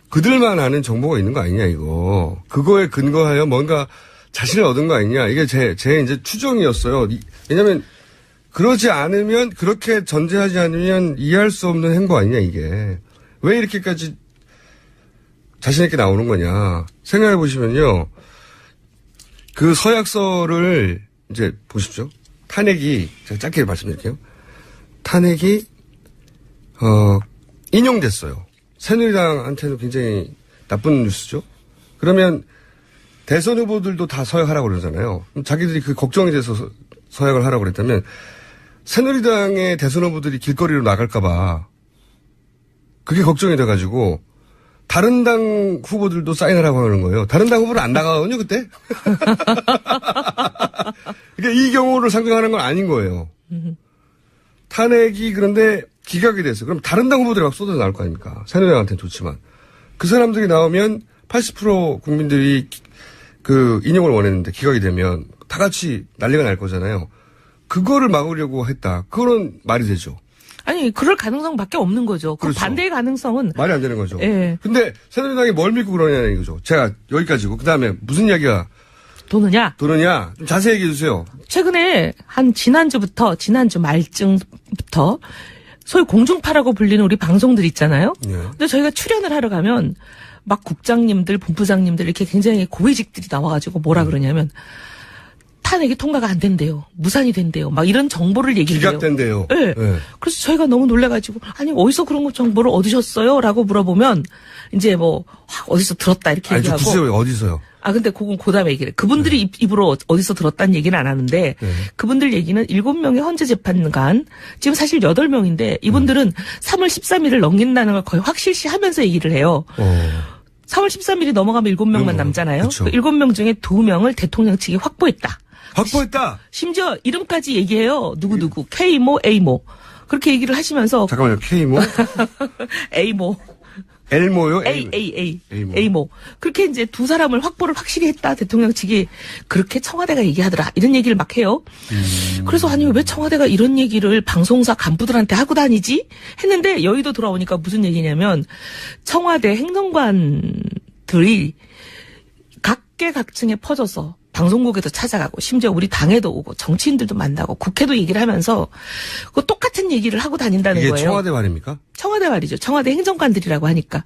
그들만 아는 정보가 있는 거 아니냐 이거. 그거에 근거하여 뭔가 자신을 얻은 거 아니냐. 이게 제 이제 추정이었어요. 왜냐면 그러지 않으면 그렇게 전제하지 않으면 이해할 수 없는 행보 아니냐 이게. 왜 이렇게까지 자신 있게 나오는 거냐. 생각해 보시면요. 그 서약서를 이제 보십시오. 탄핵이 제가 짧게 말씀드릴게요. 탄핵이 인용됐어요. 새누리당한테는 굉장히 나쁜 뉴스죠. 그러면 대선 후보들도 다 서약하라고 그러잖아요. 그럼 자기들이 그 걱정이 돼서 서약을 하라고 그랬다면 새누리당의 대선 후보들이 길거리로 나갈까봐 그게 걱정이 돼가지고 다른 당 후보들도 사인하라고 하는 거예요. 다른 당 후보는 안 나가거든요, 그때? 그러니까 이 경우를 상정하는 건 아닌 거예요. 탄핵이 그런데 기각이 됐어요. 그럼 다른 당 후보들이 막 쏟아져 나올 거 아닙니까? 새누리당한테는 좋지만. 그 사람들이 나오면 80% 국민들이 그 인용을 원했는데 기각이 되면 다 같이 난리가 날 거잖아요. 그거를 막으려고 했다. 그거는 말이 되죠. 아니 그럴 가능성밖에 없는 거죠. 그 그렇죠. 반대의 가능성은 말이 안 되는 거죠. 예. 근데 새누리당이 뭘 믿고 그러냐는 거죠. 제가 여기까지고 그다음에 무슨 이야기가 도느냐? 좀 자세히 얘기해 주세요. 최근에 한 지난주 말쯤부터 소위 공중파라고 불리는 우리 방송들 있잖아요. 예. 근데 저희가 출연을 하러 가면 막 국장님들, 본부장님들 이렇게 굉장히 고위직들이 나와가지고 뭐라 그러냐면 탄핵이 통과가 안 된대요. 무산이 된대요. 막 이런 정보를 얘기를 해요. 기각된대요. 네. 네. 그래서 저희가 너무 놀래가지고 아니 어디서 그런 거 정보를 얻으셨어요? 라고 물어보면 이제 뭐 어디서 들었다 이렇게 아니, 저 얘기하고. 글쎄요, 어디서요? 근데 그건 그다음에 얘기를. 그분들이 입으로 어디서 들었다는 얘기는 안 하는데 그분들 얘기는 7명의 헌재 재판관 지금 사실 8명인데 이분들은 3월 13일을 넘긴다는 걸 거의 확실시하면서 얘기를 해요. 3월 13일이 넘어가면 7명만 남잖아요. 그쵸. 그 7명 중에 2명을 대통령 측이 확보했다. 확보했다. 심지어 이름까지 얘기해요. 누구누구 K모 A모 그렇게 얘기를 하시면서 잠깐만요. K모? A모 L모요? A모. 그렇게 이제 두 사람을 확보를 확실히 했다. 대통령 측이 그렇게 청와대가 얘기하더라. 이런 얘기를 막 해요. 그래서 아니 왜 청와대가 이런 얘기를 방송사 간부들한테 하고 다니지? 했는데 여의도 돌아오니까 무슨 얘기냐면 청와대 행정관들이 각계각층에 퍼져서 방송국에도 찾아가고 심지어 우리 당에도 오고 정치인들도 만나고 국회도 얘기를 하면서 그 똑같은 얘기를 하고 다닌다는 이게 거예요. 청와대 말입니까? 청와대 말이죠. 청와대 행정관들이라고 하니까.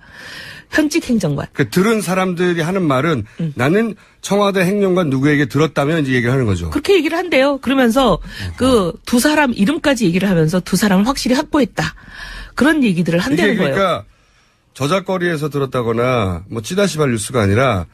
현직 행정관. 그 들은 사람들이 하는 말은 나는 청와대 행정관 누구에게 들었다면 이제 얘기를 하는 거죠. 그렇게 얘기를 한대요. 그러면서 그 두 사람 이름까지 얘기를 하면서 두 사람을 확실히 확보했다. 그런 얘기들을 한다는 이게 거예요. 그러니까 저작거리에서 들었다거나 뭐 찌다시발 뉴스가 아니라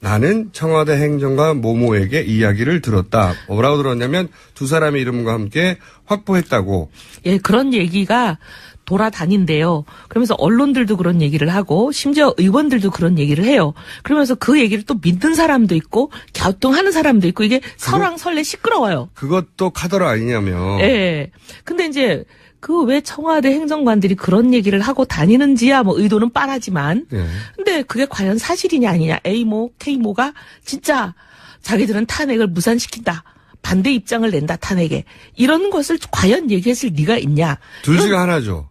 나는 청와대 행정관 모모에게 이야기를 들었다. 뭐라고 들었냐면 두 사람의 이름과 함께 확보했다고. 예, 그런 얘기가 돌아다닌대요. 그러면서 언론들도 그런 얘기를 하고 심지어 의원들도 그런 얘기를 해요. 그러면서 그 얘기를 또 믿는 사람도 있고 갸우뚱하는 사람도 있고 이게 설왕설래 시끄러워요. 그것도 카더라 아니냐며. 예. 근데 이제 그 왜 청와대 행정관들이 그런 얘기를 하고 다니는지야 뭐 의도는 뻔하지만 예. 근데 그게 과연 사실이냐 아니냐 A모 K모가 진짜 자기들은 탄핵을 무산시킨다. 반대 입장을 낸다 탄핵에. 이런 것을 과연 얘기했을 리가 있냐. 둘 중에 하나죠.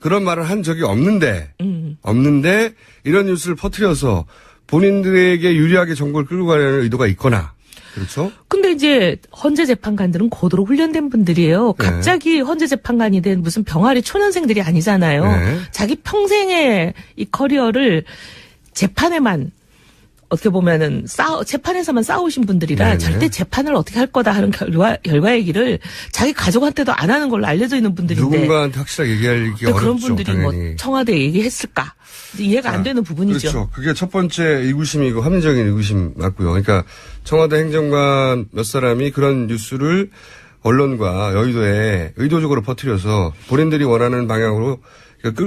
그런 말을 한 적이 없는데 이런 뉴스를 퍼뜨려서 본인들에게 유리하게 정보를 끌고 가려는 의도가 있거나 그렇죠? 근데 이제 헌재 재판관들은 고도로 훈련된 분들이에요. 네. 갑자기 헌재 재판관이 된 무슨 병아리 초년생들이 아니잖아요. 네. 자기 평생의 이 커리어를 재판에만 어떻게 보면은 재판에서만 싸우신 분들이라 네네. 절대 재판을 어떻게 할 거다 하는 결과 얘기를 자기 가족한테도 안 하는 걸로 알려져 있는 분들인데. 누군가한테 확실하게 얘기하기 근데 어렵죠. 그런 분들이 당연히. 뭐 청와대에 얘기했을까? 이해가 안 되는 부분이죠. 그렇죠. 그게 첫 번째 의구심이고 합리적인 의구심 맞고요. 그러니까 청와대 행정관 몇 사람이 그런 뉴스를 언론과 여의도에 의도적으로 퍼뜨려서 본인들이 원하는 방향으로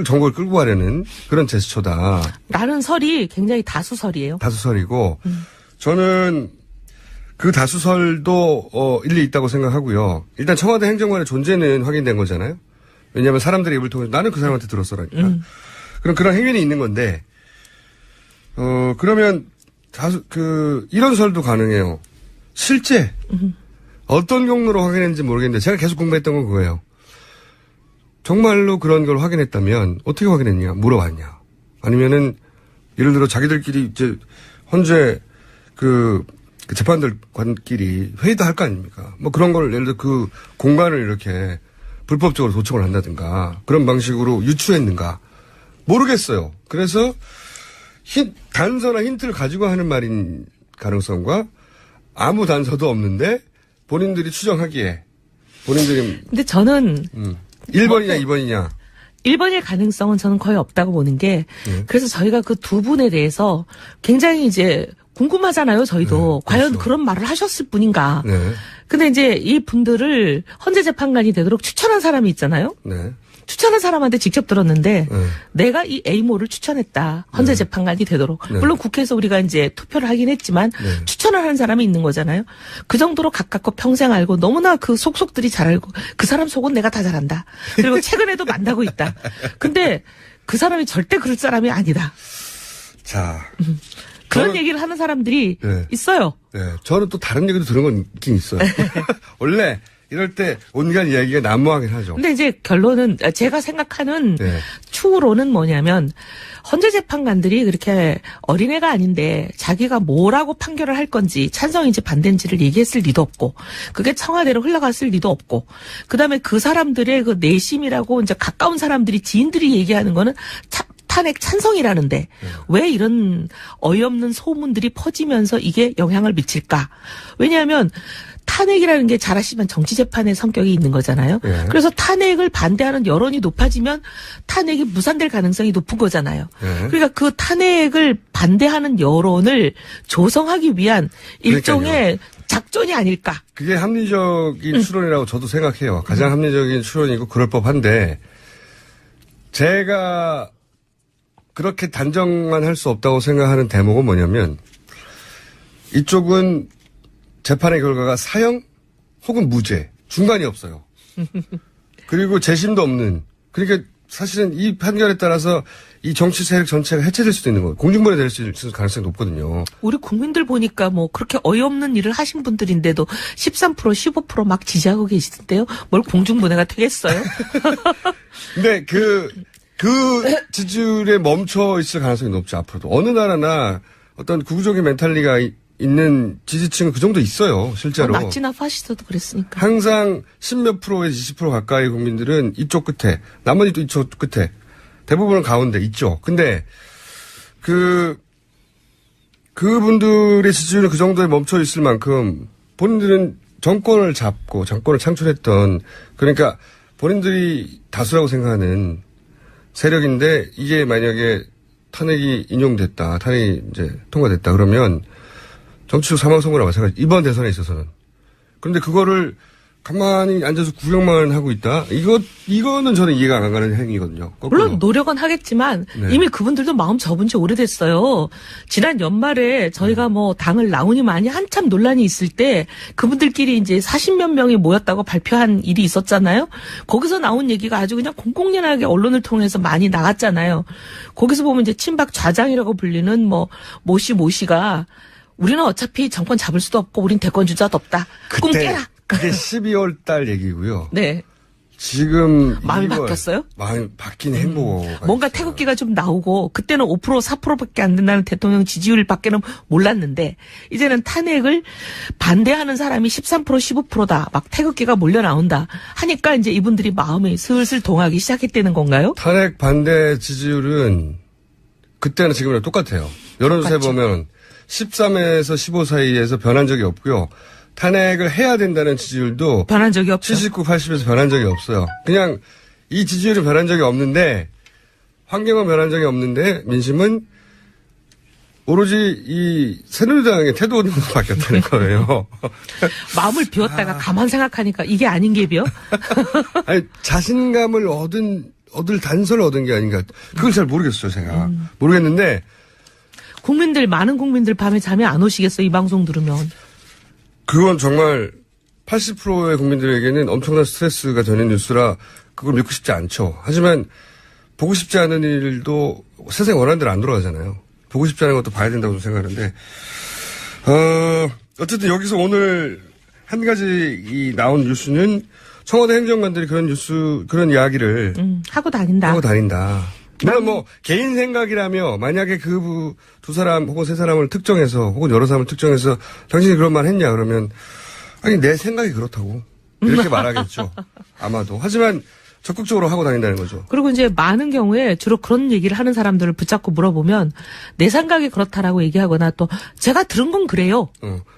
정보를 끌고 가려는 그런 제스처다. 라는 설이 굉장히 다수설이에요. 다수설이고 저는 그 다수설도 일리 있다고 생각하고요. 일단 청와대 행정관의 존재는 확인된 거잖아요. 왜냐하면 사람들의 입을 통해서 나는 그 사람한테 들었어라니까. 그럼 그런 행위는 있는 건데 그러면 이런 설도 가능해요. 실제 어떤 경로로 확인했는지 모르겠는데 제가 계속 공부했던 건 그거예요. 정말로 그런 걸 확인했다면 어떻게 확인했냐 물어봤냐 아니면은 예를 들어 자기들끼리 이제 헌재 그 재판들관끼리 회의도 할 거 아닙니까? 뭐 그런 걸 예를 들어 그 공간을 이렇게 불법적으로 도청을 한다든가 그런 방식으로 유추했는가 모르겠어요. 그래서 단서나 힌트를 가지고 하는 말인 가능성과 아무 단서도 없는데 본인들이 추정하기에 본인들이 근데 저는 1번이냐 2번이냐 1번일 가능성은 저는 거의 없다고 보는 게 그래서 저희가 그 두 분에 대해서 굉장히 이제 궁금하잖아요. 저희도 과연 그렇죠. 그런 말을 하셨을 분인가. 네. 근데 이제 이 분들을 헌재 재판관이 되도록 추천한 사람이 있잖아요. 네. 추천한 사람한테 직접 들었는데 네. 내가 이 A모를 추천했다. 헌재 재판관이 되도록. 네. 물론 국회에서 우리가 이제 투표를 하긴 했지만 네. 추천을 하는 사람이 있는 거잖아요. 그 정도로 가깝고 평생 알고 너무나 그 속속들이 잘 알고 그 사람 속은 내가 다 잘한다. 그리고 최근에도 만나고 있다. 근데 그 사람이 절대 그럴 사람이 아니다. 자. 그런 저는- 얘기를 하는 사람들이 네. 있어요. 네. 저는 또 다른 얘기도 들은 건 있긴 있어요. 원래 이럴 때 온갖 이야기가 난무하긴 하죠. 근데 이제 결론은 제가 생각하는 네. 추후로는 뭐냐면 헌재 재판관들이 그렇게 어린애가 아닌데 자기가 뭐라고 판결을 할 건지 찬성인지 반대인지를 얘기했을 리도 없고 그게 청와대로 흘러갔을 리도 없고 그다음에 그 사람들의 그 내심이라고 이제 가까운 사람들이 지인들이 얘기하는 거는 탄핵 찬성이라는데 왜 이런 어이없는 소문들이 퍼지면서 이게 영향을 미칠까? 왜냐하면 탄핵이라는 게 잘 아시면 정치재판의 성격이 있는 거잖아요. 예. 그래서 탄핵을 반대하는 여론이 높아지면 탄핵이 무산될 가능성이 높은 거잖아요. 예. 그러니까 그 탄핵을 반대하는 여론을 조성하기 위한 일종의 작전이 아닐까. 그게 합리적인 추론이라고 저도 생각해요. 가장 합리적인 추론이고 그럴 법한데 제가 그렇게 단정만 할 수 없다고 생각하는 대목은 뭐냐면 이쪽은 재판의 결과가 사형 혹은 무죄 중간이 없어요. 그리고 재심도 없는 그러니까 사실은 이 판결에 따라서 이 정치 세력 전체가 해체될 수도 있는 거예요. 공중분해 될 수 있는 가능성이 높거든요. 우리 국민들 보니까 뭐 그렇게 어이없는 일을 하신 분들인데도 13% 15% 지지하고 계시던데요. 뭘 공중분해가 되겠어요? 근데 그 지지율에 멈춰 있을 가능성이 높죠, 앞으로도. 어느 나라나 어떤 극우적인 멘탈리가 있는 지지층은 그 정도 있어요, 실제로. 나치나 파시스트도 그랬으니까. 항상 10몇 프로에서 20% 가까이 국민들은 이쪽 끝에, 나머지도 이쪽 끝에, 대부분은 가운데 있죠. 근데 그분들의 지지율은 그 정도에 멈춰 있을 만큼 본인들은 정권을 잡고 정권을 창출했던 그러니까 본인들이 다수라고 생각하는 세력인데 이게 만약에 탄핵이 인용됐다, 탄핵이 이제 통과됐다 그러면 정치적 사망선고나 마찬가지 이번 대선에 있어서는 그런데 그거를 가만히 앉아서 구경만 하고 있다? 이거는 저는 이해가 안 가는 행위거든요. 거꾸로. 물론 노력은 하겠지만 네. 이미 그분들도 마음 접은 지 오래됐어요. 지난 연말에 저희가 뭐 당을 나오니 많이 한참 논란이 있을 때 그분들끼리 이제 40몇 명이 모였다고 발표한 일이 있었잖아요. 거기서 나온 얘기가 아주 그냥 공공연하게 언론을 통해서 많이 나갔잖아요. 거기서 보면 이제 친박 좌장이라고 불리는 뭐 모씨가 우리는 어차피 정권 잡을 수도 없고 우린 대권 주자도 없다. 꿈 깨라. 그게 12월 달 얘기고요. 네. 지금 마음이 2월, 바뀌었어요? 마음이 바뀐 행보가 뭔가 있어요. 태극기가 좀 나오고 그때는 5% 4%밖에 안 된다는 대통령 지지율밖에는 몰랐는데 이제는 탄핵을 반대하는 사람이 13% 15%다. 막 태극기가 몰려 나온다. 하니까 이제 이분들이 마음이 슬슬 동하기 시작했다는 건가요? 탄핵 반대 지지율은 그때는 지금이랑 똑같아요. 여론조사에 똑같죠. 보면 13에서 15 사이에서 변한 적이 없고요. 탄핵을 해야 된다는 지지율도 변한 적이 없죠. 79, 80에서 변한 적이 없어요. 그냥 이 지지율은 변한 적이 없는데 환경은 변한 적이 없는데 민심은 오로지 이 새누리당의 태도가 바뀌었다는 거예요. 마음을 비웠다가 가만 생각하니까 이게 아닌 게비요? 아니 자신감을 얻을 단서를 얻은 게 아닌가. 그걸 잘 모르겠어요, 제가. 모르겠는데 많은 국민들 밤에 잠이 안 오시겠어요, 이 방송 들으면. 그건 정말 80%의 국민들에게는 엄청난 스트레스가 되는 뉴스라 그걸 믿고 싶지 않죠. 하지만 보고 싶지 않은 일도 세상에 원하는 대로 안 돌아가잖아요. 보고 싶지 않은 것도 봐야 된다고 생각하는데 어쨌든 여기서 오늘 한 가지 이 나온 뉴스는 청와대 행정관들이 그런 이야기를 하고 다닌다. 하고 다닌다. 물론 뭐 개인 생각이라며 만약에 그 두 사람 혹은 세 사람을 특정해서 혹은 여러 사람을 특정해서 당신이 그런 말 했냐 그러면 아니 내 생각이 그렇다고 이렇게 말하겠죠. 아마도. 하지만 적극적으로 하고 다닌다는 거죠. 그리고 이제 많은 경우에 주로 그런 얘기를 하는 사람들을 붙잡고 물어보면 내 생각이 그렇다라고 얘기하거나 또 제가 들은 건 그래요.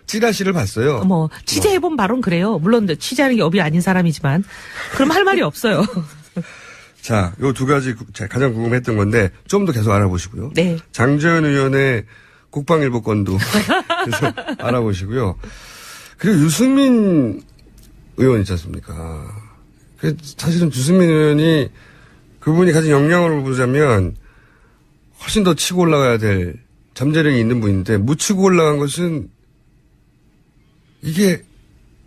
찌라시를 봤어요. 뭐 취재해본 바론 그래요. 물론 취재하는 게 업이 아닌 사람이지만 그럼 할 말이 없어요. 자, 요 두 가지 제가 가장 궁금했던 건데 좀 더 계속 알아보시고요. 네. 장재현 의원의 국방일보 건도 계속 알아보시고요. 그리고 유승민 의원 있지 않습니까? 사실은 유승민 의원이 그분이 가진 역량을 보자면 훨씬 더 치고 올라가야 될 잠재력이 있는 분인데 못 치고 올라간 것은 이게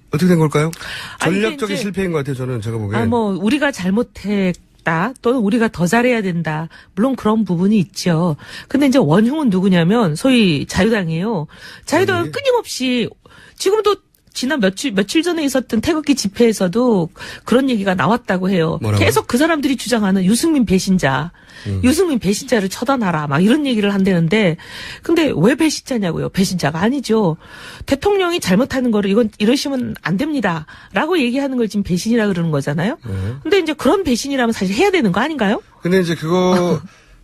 어떻게 된 걸까요? 아니, 전략적인 이제 실패인 것 같아요. 저는 제가 보기엔. 우리가 잘못했다. 또는 우리가 더 잘해야 된다. 물론 그런 부분이 있죠. 근데 이제 원흉은 누구냐면 소위 자유당이에요. 자유당은 끊임없이 지금도 지난 며칠 전에 있었던 태극기 집회에서도 그런 얘기가 나왔다고 해요. 뭐라고요? 계속 그 사람들이 주장하는 유승민 배신자. 유승민 배신자를 처단하라. 막 이런 얘기를 한다는데 근데 왜 배신자냐고요. 배신자가 아니죠. 대통령이 잘못하는 거를 이건 이러시면 안 됩니다. 라고 얘기하는 걸 지금 배신이라 그러는 거잖아요. 근데 이제 그런 배신이라면 사실 해야 되는 거 아닌가요? 근데 이제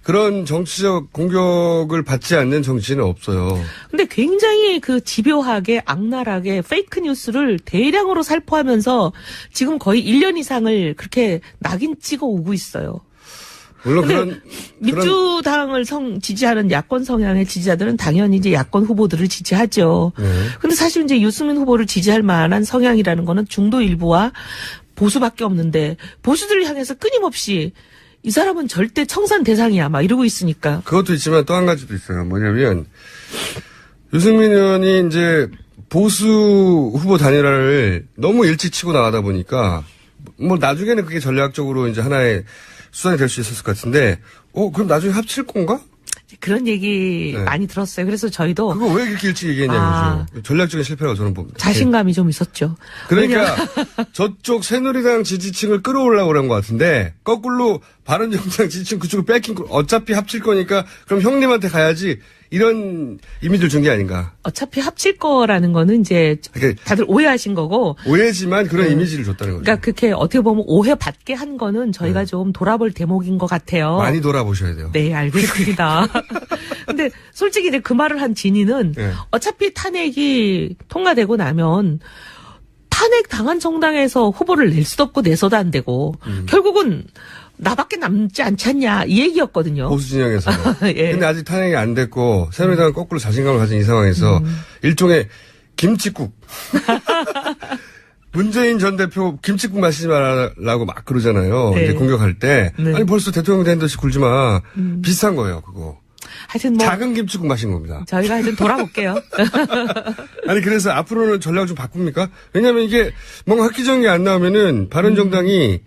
그런 정치적 공격을 받지 않는 정치는 없어요. 근데 굉장히 그 집요하게 악랄하게 페이크 뉴스를 대량으로 살포하면서 지금 거의 1년 이상을 그렇게 낙인 찍어 오고 있어요. 물론 근데 민주당을 지지하는 야권 성향의 지지자들은 당연히 이제 야권 후보들을 지지하죠. 근데 사실 이제 유승민 후보를 지지할 만한 성향이라는 거는 중도 일부와 보수밖에 없는데 보수들을 향해서 끊임없이 이 사람은 절대 청산 대상이야 막 이러고 있으니까. 그것도 있지만 또 한 가지도 있어요. 뭐냐면 유승민 의원이 이제 보수 후보 단일화를 너무 일찍 치고 나가다 보니까 뭐 나중에는 그게 전략적으로 이제 하나의 수단이 될 수 있었을 것 같은데 그럼 나중에 합칠 건가? 그런 얘기 네. 많이 들었어요. 그래서 저희도 그거 왜 이렇게 일찍 얘기했냐면서 전략적인 실패라고 저는 봅니다. 자신감이 좀 있었죠. 그러니까 저쪽 새누리당 지지층을 끌어올라고 그런 것 같은데 거꾸로 바른정당 지지층 그쪽을 뺏긴 거 어차피 합칠 거니까 그럼 형님한테 가야지 이런 이미지를 준 게 아닌가. 어차피 합칠 거라는 거는 이제 그러니까 다들 오해하신 거고. 오해지만 그런 이미지를 줬다는 거죠. 그러니까 그렇게 어떻게 보면 오해받게 한 거는 저희가 좀 돌아볼 대목인 것 같아요. 많이 돌아보셔야 돼요. 네, 알겠습니다. 근데 솔직히 이제 그 말을 한 진위는 네. 어차피 탄핵이 통과되고 나면 탄핵 당한 정당에서 후보를 낼 수도 없고 내서도 안 되고 결국은 나밖에 남지 않지 않냐 이 얘기였거든요. 보수 진영에서. 예. 근데 아직 탄핵이 안 됐고 새누리당은 거꾸로 자신감을 가진 이 상황에서 일종의 김칫국. 문재인 전 대표 김치국 마시지 말라고 막 그러잖아요. 네. 이제 공격할 때. 네. 아니, 벌써 대통령 된 듯이 굴지 마. 비슷한 거예요, 그거. 하여튼 뭐 작은 김치국 마신 겁니다. 저희가 하여튼 돌아볼게요. 아니, 그래서 앞으로는 전략을 좀 바꿉니까? 왜냐면 이게 뭔가 획기적인 게 안 나오면은 바른정당이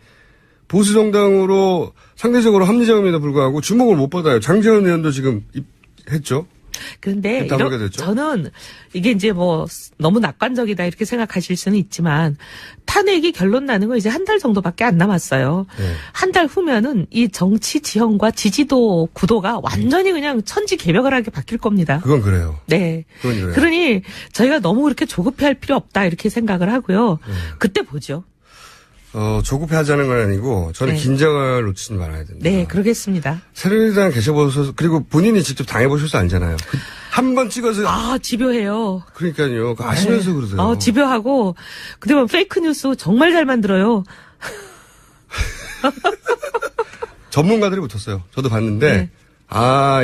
보수정당으로 상대적으로 합리적임에도 불구하고 주목을 못 받아요. 장제원 의원도 지금 했죠. 그런데 답답하게 됐죠? 저는 이게 이제 뭐 너무 낙관적이다 이렇게 생각하실 수는 있지만 탄핵이 결론 나는 건 이제 한 달 정도밖에 안 남았어요. 네. 한 달 후면은 이 정치 지형과 지지도 구도가 완전히 그냥 천지개벽을 바뀔 겁니다. 그건 그래요. 네. 그건 그래요. 그러니 저희가 너무 그렇게 조급해할 필요 없다 이렇게 생각을 하고요. 그때 보죠. 조급해 하자는 건 아니고 저는 네. 긴장을 놓치지 말아야 된다. 네, 그러겠습니다. 새누리당 계셔보셔서 그리고 본인이 직접 당해보셔서 알잖아요. 한 번 찍어서 아, 집요해요. 그러니까요. 그거 아시면서 네. 그러세요. 집요하고 근데 뭐 페이크 뉴스 정말 잘 만들어요. 전문가들이 붙었어요. 저도 봤는데 네.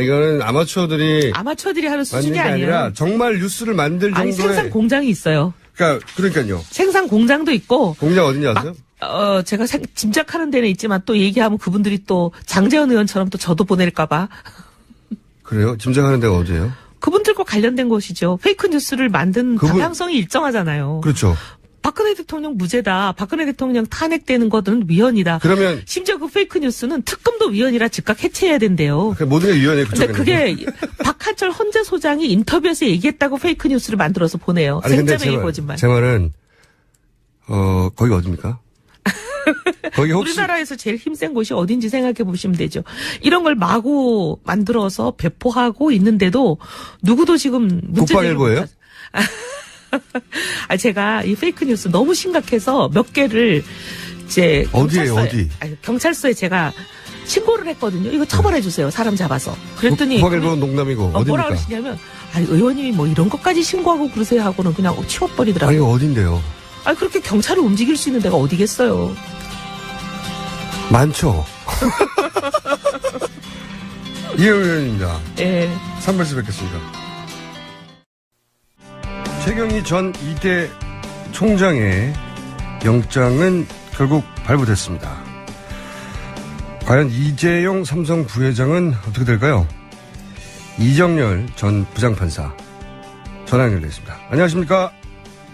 이거는 아마추어들이 아마추어들이 하는 만든 수준이 게 아니에요. 아니라 정말 뉴스를 만들 아니 정도의 생산 공장이 있어요. 그러니까요. 생산 공장도 있고 공장 어딘지 아세요? 제가 짐작하는 데는 있지만 또 얘기하면 그분들이 또 장제원 의원처럼 또 저도 보낼까봐 그래요? 짐작하는 데가 어디예요? 그분들과 관련된 곳이죠. 페이크 뉴스를 만든 방향성이 일정하잖아요. 그렇죠. 박근혜 대통령 무죄다. 박근혜 대통령 탄핵되는 것은 위헌이다. 그러면 심지어 그 페이크 뉴스는 특검도 위헌이라 즉각 해체해야 된대요. 모든 게 위원회 근데 그쪽에. 그게 박한철 헌재 소장이 인터뷰에서 얘기했다고 페이크 뉴스를 만들어서 보내요. 아니 근데 생자맹이 거짓말. 제 말은 거기 어딥니까? 거기 혹시 우리나라에서 제일 힘센 곳이 어딘지 생각해 보시면 되죠. 이런 걸 마구 만들어서 배포하고 있는데도 누구도 지금 문제 제기를 국방일보예요? 제가 이 페이크 뉴스 너무 심각해서 몇 개를 이제 어디예요, 경찰서에, 어디? 경찰서에 제가 신고를 했거든요. 이거 처벌해 주세요. 사람 잡아서. 그랬더니 국방일보는 농담이고 뭐라 어딥니까? 그러시냐면 의원님이 뭐 이런 것까지 신고하고 그러세요 하고는 그냥 치워버리더라고요. 아니 어딘데요? 그렇게 경찰을 움직일 수 있는 데가 어디겠어요. 많죠. 이혜영 의원입니다. 예. 3발수 뵙겠습니다. 최경희 전 이대 총장의 영장은 결국 발부됐습니다. 과연 이재용 삼성 부회장은 어떻게 될까요? 이정열 전 부장판사 전화 연결됐습니다. 안녕하십니까?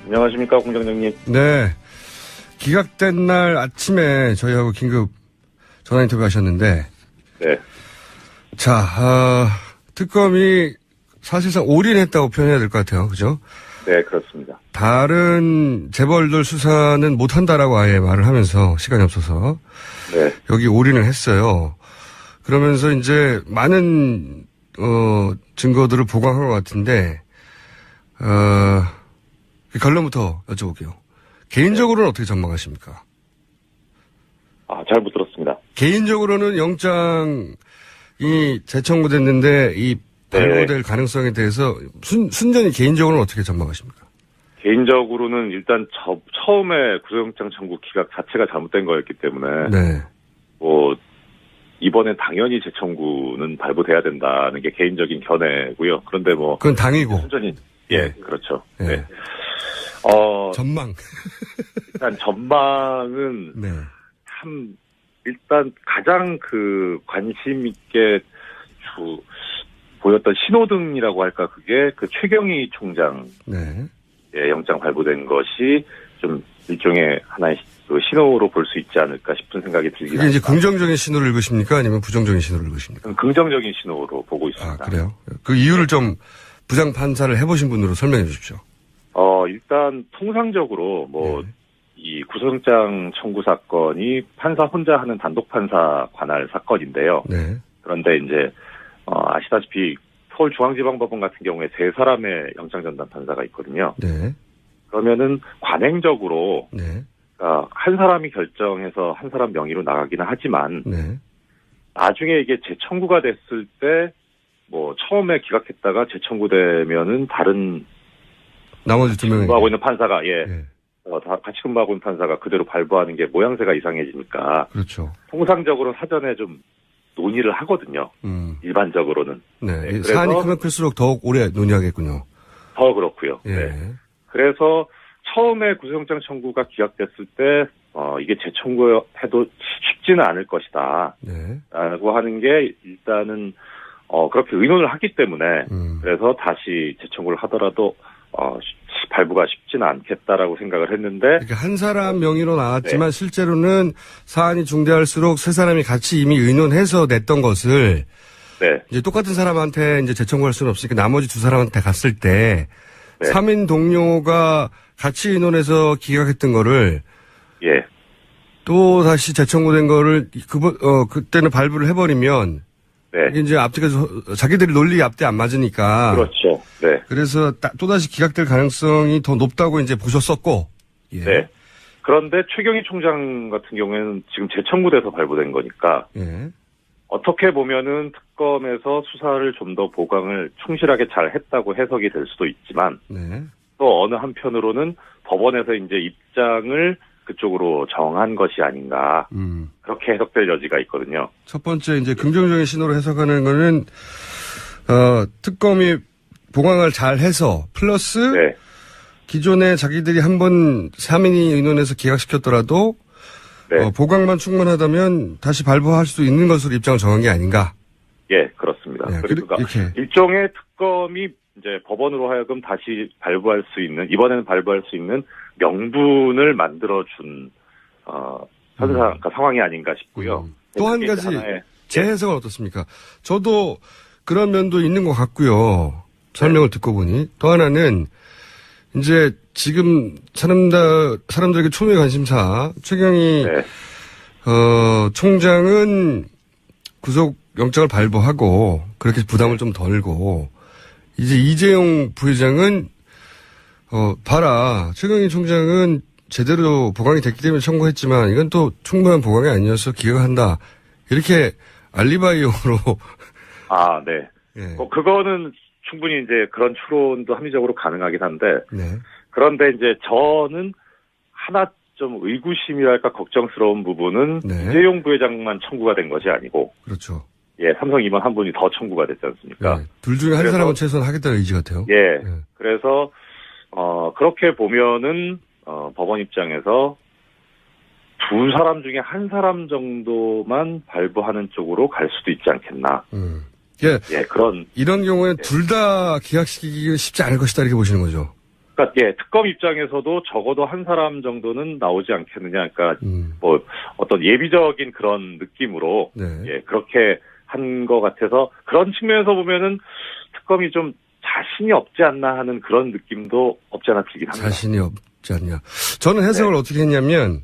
안녕하십니까, 공장장님. 네. 기각된 날 아침에 저희하고 긴급 전화 인터뷰 하셨는데, 네. 자, 특검이 사실상 올인했다고 표현해야 될 것 같아요. 그죠? 네, 그렇습니다. 다른 재벌들 수사는 못한다라고 아예 말을 하면서 시간이 없어서 네. 여기 올인을 했어요. 그러면서 이제 많은 증거들을 보강한 것 같은데 그 결론부터 여쭤볼게요. 개인적으로는 어떻게 전망하십니까? 잘 못 들었습니다. 개인적으로는 영장이 재청구됐는데 이 발부될 가능성에 대해서 순전히 개인적으로는 어떻게 전망하십니까? 개인적으로는 일단 처음에 구속영장 청구 기각 자체가 잘못된 거였기 때문에 네. 이번엔 당연히 재청구는 발부돼야 된다는 게 개인적인 견해고요. 그런데 그건 당이고. 순전히 그렇죠. 네. 네. 전망. 일단 전망은 네. 일단 가장 관심 있게 보였던 신호등이라고 할까, 그게 최경희 총장 네. 영장 발부된 것이 좀 일종의 하나의 신호로 볼 수 있지 않을까 싶은 생각이 들긴 이게 이제 합니다. 긍정적인 신호를 읽으십니까? 아니면 부정적인 신호를 읽으십니까? 긍정적인 신호로 보고 있습니다. 그래요? 그 이유를 좀 부장 판사를 해보신 분으로 설명해 주십시오. 일단 통상적으로 네. 이 구속영장 청구 사건이 판사 혼자 하는 단독 판사 관할 사건인데요. 네. 그런데 이제 아시다시피 서울중앙지방법원 같은 경우에 3사람의 영장 전담 판사가 있거든요. 네. 그러면은 관행적으로 네. 한 사람이 결정해서 한 사람 명의로 나가기는 하지만 네. 나중에 이게 재청구가 됐을 때 처음에 기각했다가 재청구되면은 다른 나머지 2명이. 근무하고 있는 판사가 네. 같이 근무하고 있는 판사가 그대로 발부하는 게 모양새가 이상해지니까 그렇죠. 통상적으로 사전에 좀 논의를 하거든요. 일반적으로는. 네. 네, 그래서 사안이 크면 클수록 더욱 오래 논의하겠군요. 더 그렇고요. 예. 네. 그래서 처음에 구속영장 청구가 기각됐을 때 이게 재청구해도 쉽지는 않을 것이다. 네. 라고 하는 게 일단은 그렇게 의논을 하기 때문에 그래서 다시 재청구를 하더라도 발부가 쉽지는 않겠다라고 생각을 했는데 그러니까 한 사람 명의로 나왔지만 실제로는 사안이 중대할수록 세 사람이 같이 이미 의논해서 냈던 것을 네. 이제 똑같은 사람한테 이제 재청구할 수는 없으니까 나머지 두 사람한테 갔을 때 네. 3인 동료가 같이 의논해서 기각했던 거를 예. 또 다시 재청구된 거를 그때는 발부를 해버리면 네. 이게 이제 앞뒤가 자기들이 논리 앞뒤 안 맞으니까 그렇죠. 네. 그래서 또다시 기각될 가능성이 더 높다고 이제 보셨었고. 예. 네. 그런데 최경희 총장 같은 경우에는 지금 재청구돼서 발부된 거니까 예. 어떻게 보면은 특검에서 수사를 좀 더 보강을 충실하게 잘 했다고 해석이 될 수도 있지만 네. 또 어느 한편으로는 법원에서 이제 입장을 그쪽으로 정한 것이 아닌가 그렇게 해석될 여지가 있거든요. 첫 번째 이제 긍정적인 신호로 해석하는 거는 특검이 보강을 잘 해서 플러스 네. 기존에 자기들이 한번 3인이 의논해서 기각시켰더라도 네. 보강만 충분하다면 다시 발부할 수 있는 것으로 입장을 정한 게 아닌가. 예, 그렇습니다. 네, 그러니까 이렇게. 일종의 특검이 이제 법원으로 하여금 다시 발부할 수 있는 이번에는 발부할 수 있는 명분을 만들어준 그러니까 상황이 아닌가 싶고요. 또 한 그게 가지 하나의 제 해석은 어떻습니까? 저도 그런 면도 있는 것 같고요. 설명을 듣고 보니 또 하나는 이제 지금 사람들에게 초미의 관심사 최경희 네. 총장은 구속 영장을 발부하고 그렇게 부담을 좀 덜고 이제 이재용 부회장은 봐라 최경희 총장은 제대로 보강이 됐기 때문에 청구했지만 이건 또 충분한 보강이 아니어서 기각한다 이렇게 알리바이용으로 네. 예. 그거는 충분히 이제 그런 추론도 합리적으로 가능하긴 한데 네. 그런데 이제 저는 하나 좀 의구심이랄까 걱정스러운 부분은 네. 이재용 부회장만 청구가 된 것이 아니고 그렇죠. 예, 삼성 임원 한 분이 더 청구가 됐지 않습니까? 네. 둘 중에 한 그래서- 사람은 최소한 하겠다는 의지 같아요. 예. 네. 그래서 그렇게 보면은 법원 입장에서 두 사람 중에 한 사람 정도만 발부하는 쪽으로 갈 수도 있지 않겠나. 예. 예, 그런 이런 경우에는 둘 다 기각시키기가 쉽지 않을 것이다 이렇게 보시는 거죠. 그러니까 예, 특검 입장에서도 적어도 한 사람 정도는 나오지 않겠느냐. 그러니까 뭐 어떤 예비적인 그런 느낌으로 네. 예, 그렇게 한 것 같아서 그런 측면에서 보면은 특검이 좀 자신이 없지 않나 하는 그런 느낌도 없지 않아 들긴 합니다. 자신이 없지 않냐. 저는 해석을 네. 어떻게 했냐면,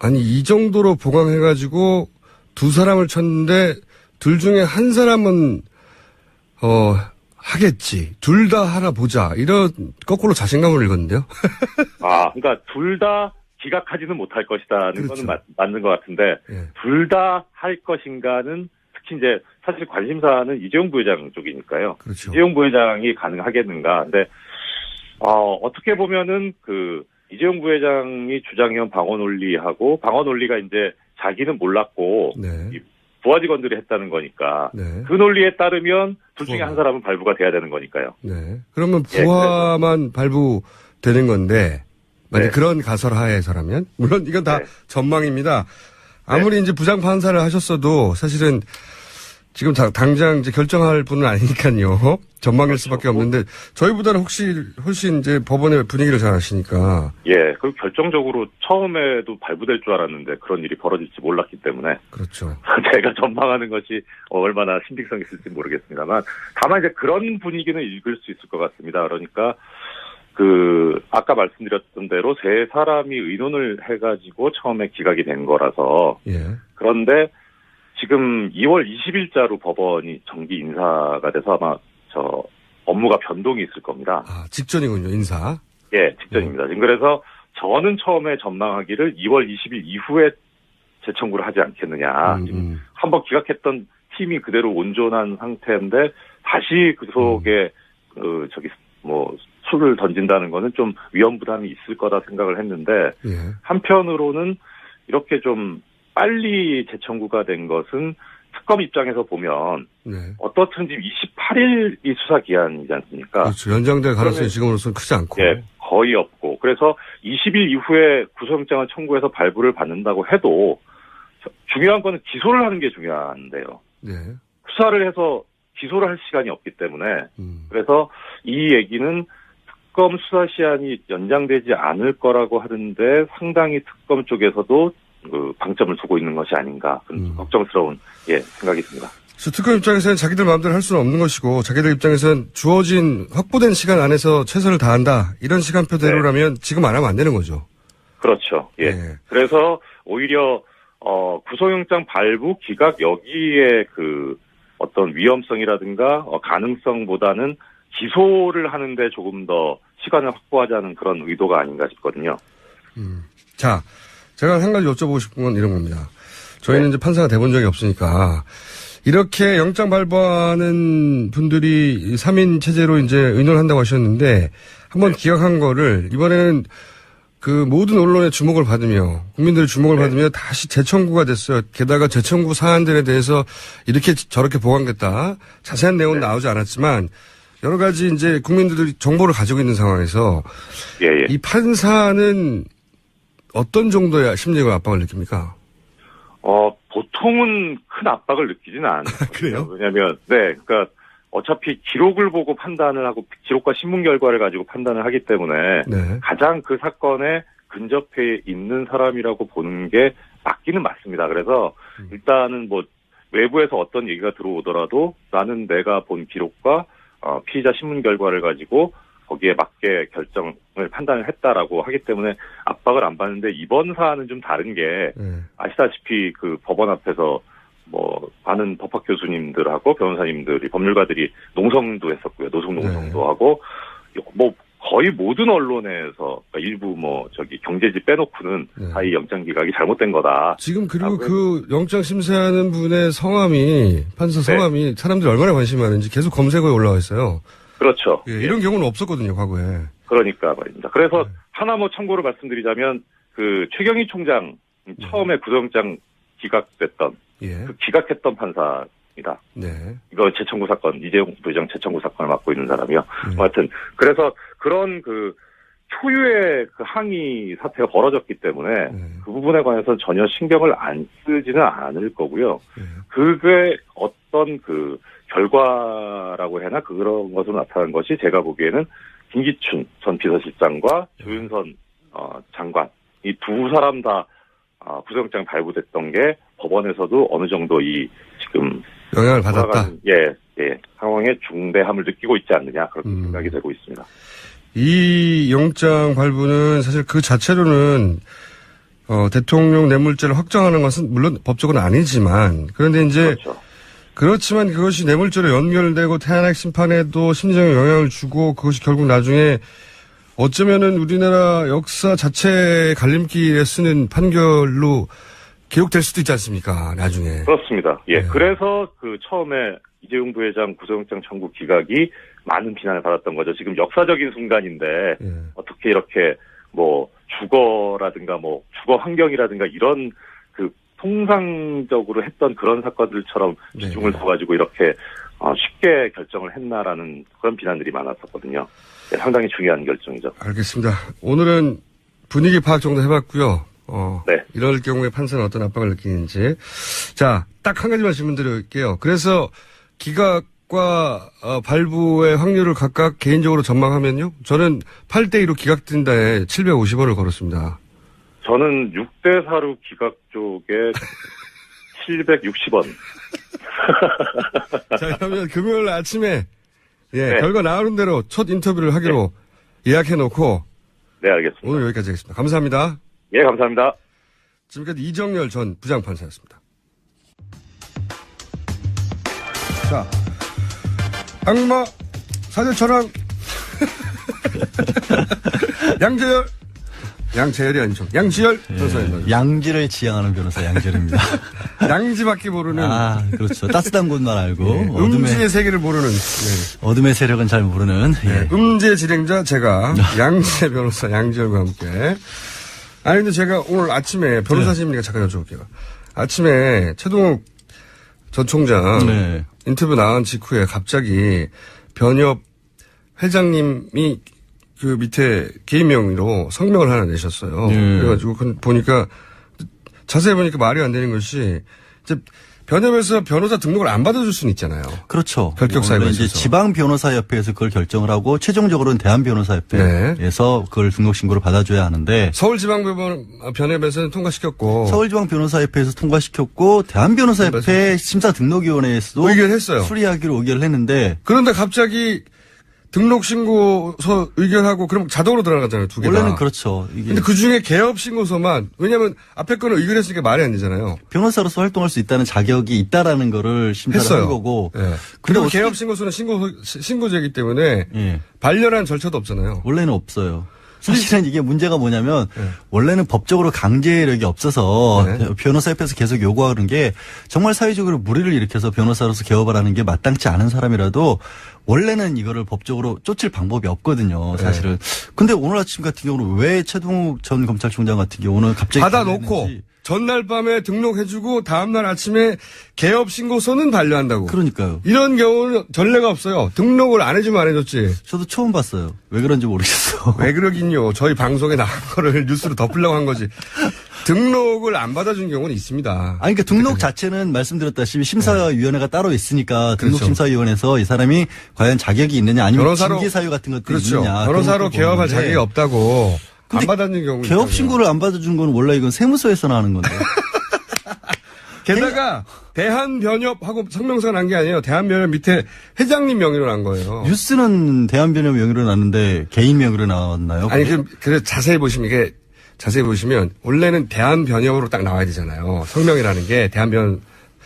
아니, 이 정도로 보강해가지고 두 사람을 쳤는데, 둘 중에 한 사람은, 하겠지. 둘 다 하나 보자. 이런, 거꾸로 자신감을 읽었는데요. 그러니까 둘 다 기각하지는 못할 것이다는 그렇죠. 거는 맞는 것 같은데, 예. 둘 다 할 것인가는 특히 이제 사실 관심사는 이재용 부회장 쪽이니까요. 그렇죠. 이재용 부회장이 가능하겠는가. 근데, 어떻게 보면은 이재용 부회장이 주장해온 방어 논리하고 방어 논리가 이제 자기는 몰랐고, 네. 이 부하 직원들이 했다는 거니까, 네. 그 논리에 따르면 둘 중에 부하. 한 사람은 발부가 돼야 되는 거니까요. 네. 그러면 예, 부하만 발부되는 건데, 만약 네. 그런 가설하에서라면, 물론 이건 다 네. 전망입니다. 아무리 이제 부장 판사를 하셨어도 사실은 지금 당장 이제 결정할 분은 아니니까요. 전망일 수밖에 없는데 저희보다는 훨씬 이제 법원의 분위기를 잘 아시니까. 예, 그리고 결정적으로 처음에도 발부될 줄 알았는데 그런 일이 벌어질지 몰랐기 때문에 그렇죠. 제가 전망하는 것이 얼마나 신빙성이 있을지 모르겠습니다만 다만 이제 그런 분위기는 읽을 수 있을 것 같습니다. 그러니까 아까 말씀드렸던 대로 세 사람이 의논을 해가지고 처음에 기각이 된 거라서 예. 그런데 지금 2월 20일자로 법원이 정기 인사가 돼서 아마 업무가 변동이 있을 겁니다. 직전이군요, 인사. 예, 직전입니다. 지금 그래서 저는 처음에 전망하기를 2월 20일 이후에 재청구를 하지 않겠느냐. 지금 한번 기각했던 팀이 그대로 온전한 상태인데 다시 그 속에 수를 던진다는 거는 좀 위험 부담이 있을 거다 생각을 했는데 한편으로는 이렇게 좀 빨리 재청구가 된 것은 특검 입장에서 보면 네. 어떻든 지금 28일이 수사 기한이지 않습니까? 그렇죠. 연장될 가능성이 지금으로서는 크지 않고. 예, 거의 없고. 그래서 20일 이후에 구속영장을 청구해서 발부를 받는다고 해도 중요한 거는 기소를 하는 게 중요한데요. 네. 수사를 해서 기소를 할 시간이 없기 때문에 그래서 이 얘기는 특검 수사 시한이 연장되지 않을 거라고 하는데 상당히 특검 쪽에서도 그 방점을 두고 있는 것이 아닌가 그런 걱정스러운 생각이 듭니다. 특검 입장에서는 자기들 마음대로 할 수는 없는 것이고 자기들 입장에서는 주어진 확보된 시간 안에서 최선을 다한다. 이런 시간표대로라면 지금 안 하면 안 되는 거죠. 그렇죠. 예. 네. 그래서 오히려 구속영장 발부 기각 여기에 그 어떤 위험성이라든가 가능성보다는 기소를 하는데 조금 더 시간을 확보하자는 그런 의도가 아닌가 싶거든요. 자, 제가 한 가지 여쭤보고 싶은 건 이런 겁니다. 저희는 이제 판사가 돼본 적이 없으니까 이렇게 영장 발부하는 분들이 3인 체제로 이제 의논을 한다고 하셨는데 한번 기각한 거를 이번에는 그 모든 언론의 주목을 받으며 국민들의 주목을 받으며 다시 재청구가 됐어요. 게다가 재청구 사안들에 대해서 이렇게 저렇게 보강됐다. 자세한 내용은 나오지 않았지만 여러 가지 이제 국민들이 정보를 가지고 있는 상황에서 이 판사는 어떤 정도의 심리적 압박을 느낍니까? 보통은 큰 압박을 느끼지는 않아요. 그래요? 왜냐하면 그러니까 어차피 기록을 보고 판단을 하고 기록과 신문 결과를 가지고 판단을 하기 때문에 가장 그 사건에 근접해 있는 사람이라고 보는 게 맞기는 맞습니다. 그래서 일단은 뭐 외부에서 어떤 얘기가 들어오더라도 나는 내가 본 기록과 피의자 신문 결과를 가지고 거기에 맞게 결정을 판단을 했다라고 하기 때문에 압박을 안 받는데 이번 사안은 좀 다른 게 아시다시피 그 법원 앞에서 뭐 많은 법학 교수님들하고 변호사님들이 법률가들이 농성도 했었고요. 노숙 농성도 하고 뭐 거의 모든 언론에서 그러니까 일부 뭐 저기 경제지 빼놓고는 다 이 영장 기각이 잘못된 거다. 지금 그리고 그 영장 심사하는 분의 성함이 판사 성함이 사람들이 얼마나 관심이 많은지 계속 검색어에 올라와 있어요. 그렇죠. 이런 경우는 없었거든요, 과거에. 그러니까 말입니다. 그래서 하나 뭐 참고로 말씀드리자면 그 최경희 총장 처음에 구속영장 기각됐던 그 기각했던 판사입니다. 이거 재청구 사건 이재용 부회장 재청구 사건을 맡고 있는 사람이요. 하여튼 그래서 그런 그 초유의 그 항의 사태가 벌어졌기 때문에 그 부분에 관해서는 전혀 신경을 안 쓰지는 않을 거고요. 그게 어떤 그 결과라고 해나 그런 것으로 나타난 것이 제가 보기에는 김기춘 전 비서실장과 조윤선 장관 이 두 사람 다 구속영장 발부됐던 게 법원에서도 어느 정도 이 지금 영향을 받았다. 상황의 중대함을 느끼고 있지 않느냐 그렇게 생각이 되고 있습니다. 이 영장 발부는 사실 그 자체로는 대통령 뇌물죄를 확정하는 것은 물론 법적으로는 아니지만 그런데 이제 그렇지만 그것이 뇌물죄로 연결되고 태안핵 심판에도 심리적인 영향을 주고 그것이 결국 나중에 어쩌면은 우리나라 역사 자체의 갈림길에 쓰는 판결로 기록될 수도 있지 않습니까? 나중에. 그렇습니다. 그래서 그 처음에 이재용 부회장 구속영장 청구 기각이 많은 비난을 받았던 거죠. 지금 역사적인 순간인데 어떻게 이렇게 뭐 주거라든가 뭐 주거 환경이라든가 이런 그 통상적으로 했던 그런 사건들처럼 비중을 둬가지고 이렇게 쉽게 결정을 했나라는 그런 비난들이 많았었거든요. 상당히 중요한 결정이죠. 알겠습니다. 오늘은 분위기 파악 정도 해봤고요. 이럴 경우에 판사는 어떤 압박을 느끼는지. 자, 딱 한 가지만 질문 드릴게요. 그래서 기각과 발부의 확률을 각각 개인적으로 전망하면요. 저는 8대2로 기각된다에 750원을 걸었습니다. 저는 6대4로 기각 쪽에 760원. 자, 그러면 금요일 아침에 결과 나오는 대로 첫 인터뷰를 하기로 예약해놓고 알겠습니다. 오늘 여기까지 하겠습니다. 감사합니다. 감사합니다. 지금까지 이정열 전 부장판사였습니다. 자, 악마 사제처럼 양재열이 아니죠. 양지열 변호사입니다. 양지를 지향하는 변호사 양지열입니다. 양지밖에 모르는. 그렇죠. 따뜻한 곳만 알고. 음지의 세계를 모르는. 어둠의 세력은 잘 모르는. 음지의 진행자 제가 양재 변호사 양지열과 함께. 아니 근데 제가 오늘 아침에 변호사 심리가 잠깐 여쭤볼게요. 아침에 최동욱 전 총장 네. 인터뷰 나간 직후에 갑자기 변협 회장님이 그 밑에 개인 명의로 성명을 하나 내셨어요. 네. 그래가지고 보니까 자세히 보니까 말이 안 되는 것이 이제 변협에서 변호사 등록을 안 받아줄 수는 있잖아요. 그렇죠. 결격 사유가 원래 이제 있어서. 지방 변호사협회에서 그걸 결정을 하고 최종적으로는 대한변호사협회에서 그걸 등록 신고를 받아줘야 하는데 서울지방변협에서는 통과시켰고 서울지방 변호사협회에서 통과시켰고 대한변호사협회 심사 등록위원회에서도 의결했어요. 수리하기로 의결을 했는데 그런데 갑자기 등록신고서 의결하고 그럼 자동으로 들어가잖아요. 두 개 다. 원래는 그렇죠. 이게 근데 그 중에 개업신고서만 왜냐하면 앞에 거는 의결했으니까 말이 안 되잖아요. 변호사로서 활동할 수 있다는 자격이 있다라는 거를 심사를 했어요. 한 거고. 예. 근데 그리고 어떻게- 개업신고서는 신고제이기 때문에 예. 반려란 절차도 없잖아요. 원래는 없어요. 사실은 이게 문제가 뭐냐면 네. 원래는 법적으로 강제력이 없어서 네. 변호사협회에서 계속 요구하는 게 정말 사회적으로 무리를 일으켜서 변호사로서 개업을 하는 게 마땅치 않은 사람이라도 원래는 이거를 법적으로 쫓을 방법이 없거든요. 사실은. 근데 오늘 아침 같은 경우는 왜 최동욱 전 검찰총장 같은 경우는 갑자기 받아놓고 반려했는지. 전날 밤에 등록해주고 다음날 아침에 개업신고서는 반려한다고. 그러니까요. 이런 경우는 전례가 없어요. 등록을 안 해주면 안 해줬지. 저도 처음 봤어요. 왜 그런지 모르겠어. 왜 그러긴요. 저희 방송에 나간 거를 뉴스로 덮으려고 한 거지. 등록을 안 받아준 경우는 있습니다. 아니, 그러니까 등록 자체는 말씀드렸다시피 심사위원회가 따로 있으니까 그렇죠. 등록심사위원회에서 이 사람이 과연 자격이 있느냐 아니면 변호사로- 징계 사유 같은 것들이 그렇죠. 있느냐. 변호사로 그런 것도 개업할 보는데 자격이 없다고 안 근데 받아준 경우 개업 신고를 안 받아준 건 원래 이건 세무서에서 나는 건데. 게다가 대한변협하고 성명서가 난 게 아니에요. 대한변협 밑에 회장님 명의로 난 거예요. 뉴스는 대한변협 명의로 나왔는데 개인 명의로 나왔나요? 아니 그게? 그래서 자세히 보시면 원래는 대한변협으로 딱 나와야 되잖아요. 성명이라는 게 대한변.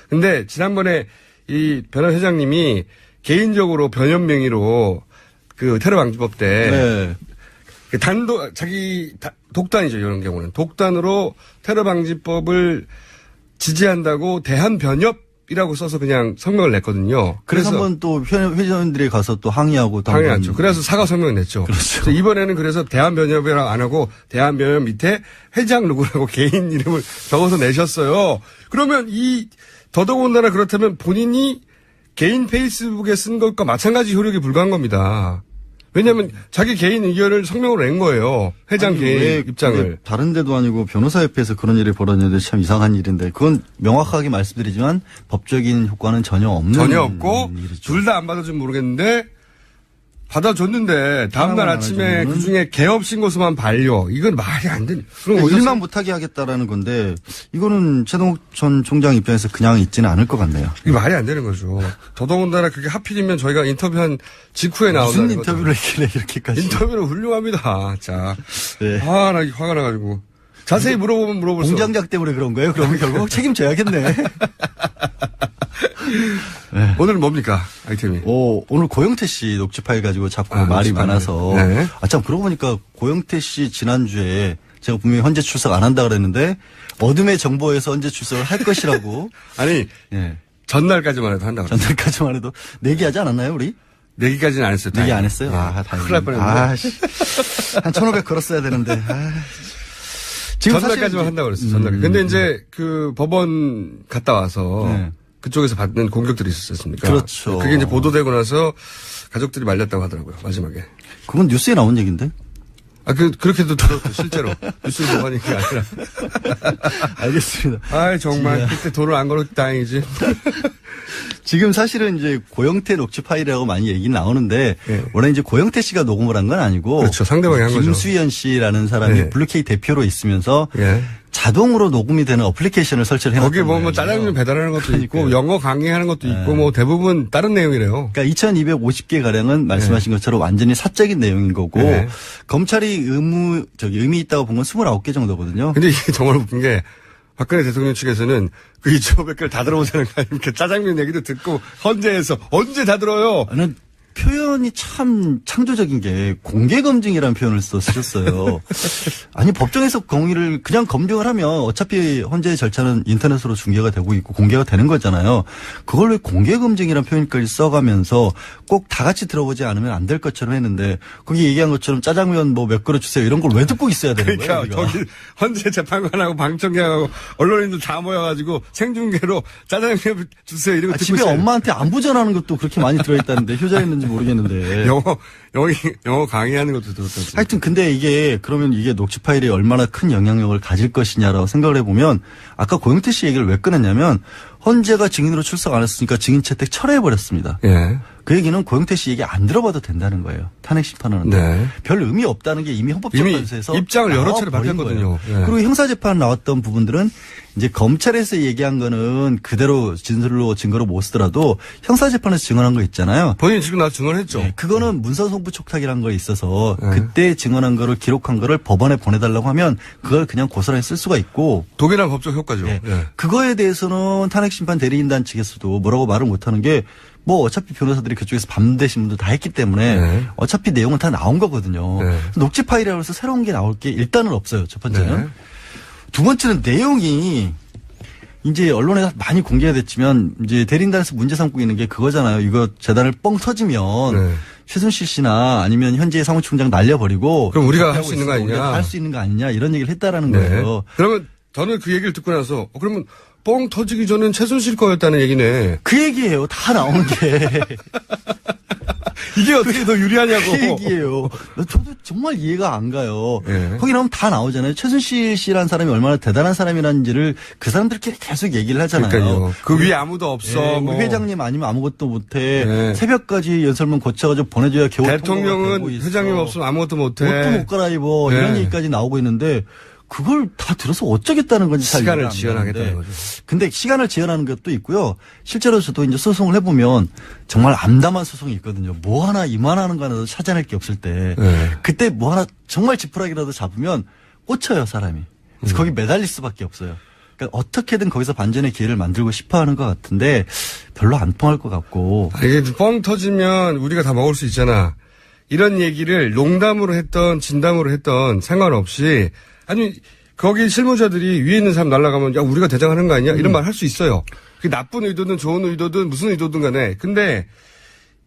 근데 지난번에 이 변협 회장님이 개인적으로 변협 명의로 그 테러 방지법 때 네. 그 독단이죠. 이런 경우는 독단으로 테러 방지법을 지지한다고 대한변협이라고 써서 그냥 성명을 냈거든요. 그래서 한번 또 회원들이 가서 또 항의하고 또 당연하죠. 한번 그래서 사과 성명을 냈죠. 그렇죠. 그래서 이번에는 그래서 대한변협이라고 안 하고 대한변협 밑에 회장 누구라고 개인 이름을 적어서 내셨어요. 그러면 더더군다나 그렇다면 본인이 개인 페이스북에 쓴 것과 마찬가지 효력이 불가한 겁니다. 왜냐하면 자기 개인 의견을 성명으로 낸 거예요. 회장 아니, 개인 왜 입장을. 그게 다른 데도 아니고 변호사협회에서 그런 일이 벌어졌는데 참 이상한 일인데 그건 명확하게 말씀드리지만 법적인 효과는 전혀 없는 전혀 없고 일이죠. 둘 다 안 받아주면 모르겠는데 받아줬는데 다음날 하나만 아침에 받아주면은- 그중에 개업 신고서만 반려. 이건 말이 안 되는. 그럼 그러니까 일만 못하게 하겠다라는 건데 이거는 최동욱 전 총장 입장에서 그냥 있지는 않을 것 같네요. 이게 말이 안 되는 거죠. 더더군다나 그게 하필이면 저희가 인터뷰한 직후에 나오는 무슨 인터뷰를 했길래 이렇게까지. 인터뷰는 훌륭합니다. 자, 네. 나 화가 나가지고 자세히 물어보면 물어볼수록 공장장 때문에 그런 거예요? 그러면 결국 책임져야겠네. 오늘은 뭡니까 아이템이? 오늘 고영태 씨 녹취 파일 가지고 자꾸 아, 말이 녹취 파일. 많아서. 네. 참, 그러고 보니까 고영태 씨 지난주에 제가 분명히 헌재 출석 안 한다 그랬는데 어둠의 정보에서 헌재 출석을 할 것이라고. 아니 예. 전날까지만 해도 한다고. 전날까지만 해도 내기하지 않았나요, 우리? 내기까지는 안 했어요. 내기 안 다행히. 했어요? 네. 아, 다행이네. 큰일 날 뻔했네. 아, 씨. 한 1,500 걸었어야 되는데. 아. 지금 사실 전날까지만 이제- 한다고 그랬어요. 전날. 근데 이제 그 법원 갔다 와서 네. 그쪽에서 받는 공격들이 있었습니까? 그렇죠. 그게 이제 보도되고 나서 가족들이 말렸다고 하더라고요. 마지막에. 그건 뉴스에 나온 얘기인데? 그렇게도 들었죠. 실제로. 뉴스를 보는 게 아니라. 알겠습니다. 아이, 정말. 그때 돈을 안 걸었기 다행이지. 지금 사실은 이제 고영태 녹취 파일이라고 많이 얘기는 나오는데 네. 원래 이제 고영태 씨가 녹음을 한 건 아니고 그렇죠. 상대방이 한 거죠. 김수현 씨라는 사람이 네. 블루케이 대표로 있으면서 예. 자동으로 녹음이 되는 어플리케이션을 설치를 해놨던 거기 보면 거예요. 짜장면 배달하는 것도 있고, 그러니까요. 영어 강의하는 것도 있고, 뭐 대부분 다른 내용이래요. 그러니까 2250개 가량은 말씀하신 것처럼 완전히 사적인 내용인 거고 네. 검찰이 의미 있다고 본 건 29개 정도거든요. 근데 이게 정말 웃긴 게, 박근혜 대통령 측에서는 그 2,500개를 다 들어보자는 거 아닙니까? 짜장면 얘기도 듣고, 헌재에서 언제 다 들어요? 저는 표현이 참 창조적인 게 공개검증이라는 표현을 쓰셨어요. 아니 법정에서 공의를 그냥 검증을 하면 어차피 헌재의 절차는 인터넷으로 중계가 되고 있고 공개가 되는 거잖아요. 그걸 왜 공개검증이라는 표현까지 써가면서 꼭 다 같이 들어보지 않으면 안 될 것처럼 했는데 거기 얘기한 것처럼 짜장면 뭐 몇 그릇 주세요 이런 걸 왜 듣고 있어야 되는 거예요? 그러니까 거기 헌재 재판관하고 방청객하고 언론인들 다 모여가지고 생중계로 짜장면 주세요 이런 거 듣고 집에 있어요. 엄마한테 안부 전하는 것도 그렇게 많이 들어있다는데 효자였는지 모르겠는데. 영어 강의하는 것도 들었다지. 하여튼 근데 이게 그러면 이게 녹취 파일이 얼마나 큰 영향력을 가질 것이냐라고 생각을 해보면 아까 고영태 씨 얘기를 왜 꺼냈냐면 헌재가 증인으로 출석 안 했으니까 증인 채택 철회해버렸습니다. 예. 그 얘기는 고영태 씨 얘기 안 들어봐도 된다는 거예요. 탄핵 심판하는데. 네. 별 의미 없다는 게 이미 헌법재판소에서 입장을 여러 차례 나와버린 밝혔거든요. 거예요. 예. 그리고 형사재판 나왔던 부분들은 이제 검찰에서 얘기한 거는 그대로 진술로 증거로 못 쓰더라도 형사재판에서 증언한 거 있잖아요. 본인이 지금 나와서 증언했죠. 네, 그거는 문서송부 촉탁이라는 거 있어서 네. 그때 증언한 거를 기록한 거를 법원에 보내달라고 하면 그걸 그냥 고스란히 쓸 수가 있고 독일한 법적 효과죠. 네. 예. 그거에 대해서는 탄핵심판 대리인단 측에서도 뭐라고 말을 못하는 게 뭐 어차피 변호사들이 그쪽에서 밤대신 분도 다 했기 때문에 네. 어차피 내용은 다 나온 거거든요. 네. 녹취 파일이라고 해서 새로운 게 나올 게 일단은 없어요. 첫 번째는. 네. 두 번째는 내용이 이제 언론에 많이 공개가 됐지만 이제 대리인단에서 문제 삼고 있는 게 그거잖아요. 이거 재단을 뻥 터지면 네. 최순실 씨나 아니면 현재 사무총장 날려버리고 그럼 우리가 할 수 있는 거 아니냐. 할 수 있는 거 아니냐 이런 얘기를 했다라는 네. 거예요. 그러면 저는 그 얘기를 듣고 나서 그러면 뻥 터지기 전엔 최순실 거였다는 얘기네. 그 얘기예요. 다 나오는 게. 이게 어떻게 더 유리하냐고. 그 얘기예요. 저도 정말 이해가 안 가요. 네. 거기 나오면 다 나오잖아요. 최순실 씨라는 사람이 얼마나 대단한 사람이라는지를 그 사람들끼리 계속 얘기를 하잖아요. 그러니까요. 그 위에 아무도 없어. 네, 뭐. 회장님 아니면 아무것도 못해. 네. 새벽까지 연설문 고쳐가지고 보내줘야 겨우 통과가 되고 대통령은 있어. 회장님 없으면 아무것도 못해. 옷도 못 갈아입어. 네. 이런 얘기까지 나오고 있는데 그걸 다 들어서 어쩌겠다는 건지 잘 시간을 이해가 안 지연하겠다는 가는데. 거죠. 근데 시간을 지연하는 것도 있고요. 실제로 저도 이제 소송을 해보면 정말 암담한 소송이 있거든요. 뭐 하나 이만하는 거 하나도 찾아낼 게 없을 때. 네. 그때 뭐 하나 정말 지푸라기라도 잡으면 꽂혀요, 사람이. 그래서 거기 매달릴 수밖에 없어요. 그러니까 어떻게든 거기서 반전의 기회를 만들고 싶어 하는 것 같은데 별로 안 통할 것 같고. 이게 뻥 터지면 우리가 다 먹을 수 있잖아. 이런 얘기를 농담으로 했던 진담으로 했던 상관없이 아니 거기 실무자들이 위에 있는 사람 날아가면 야 우리가 대장하는 거 아니야? 이런 말 할 수 있어요. 그게 나쁜 의도든 좋은 의도든 무슨 의도든 간에. 근데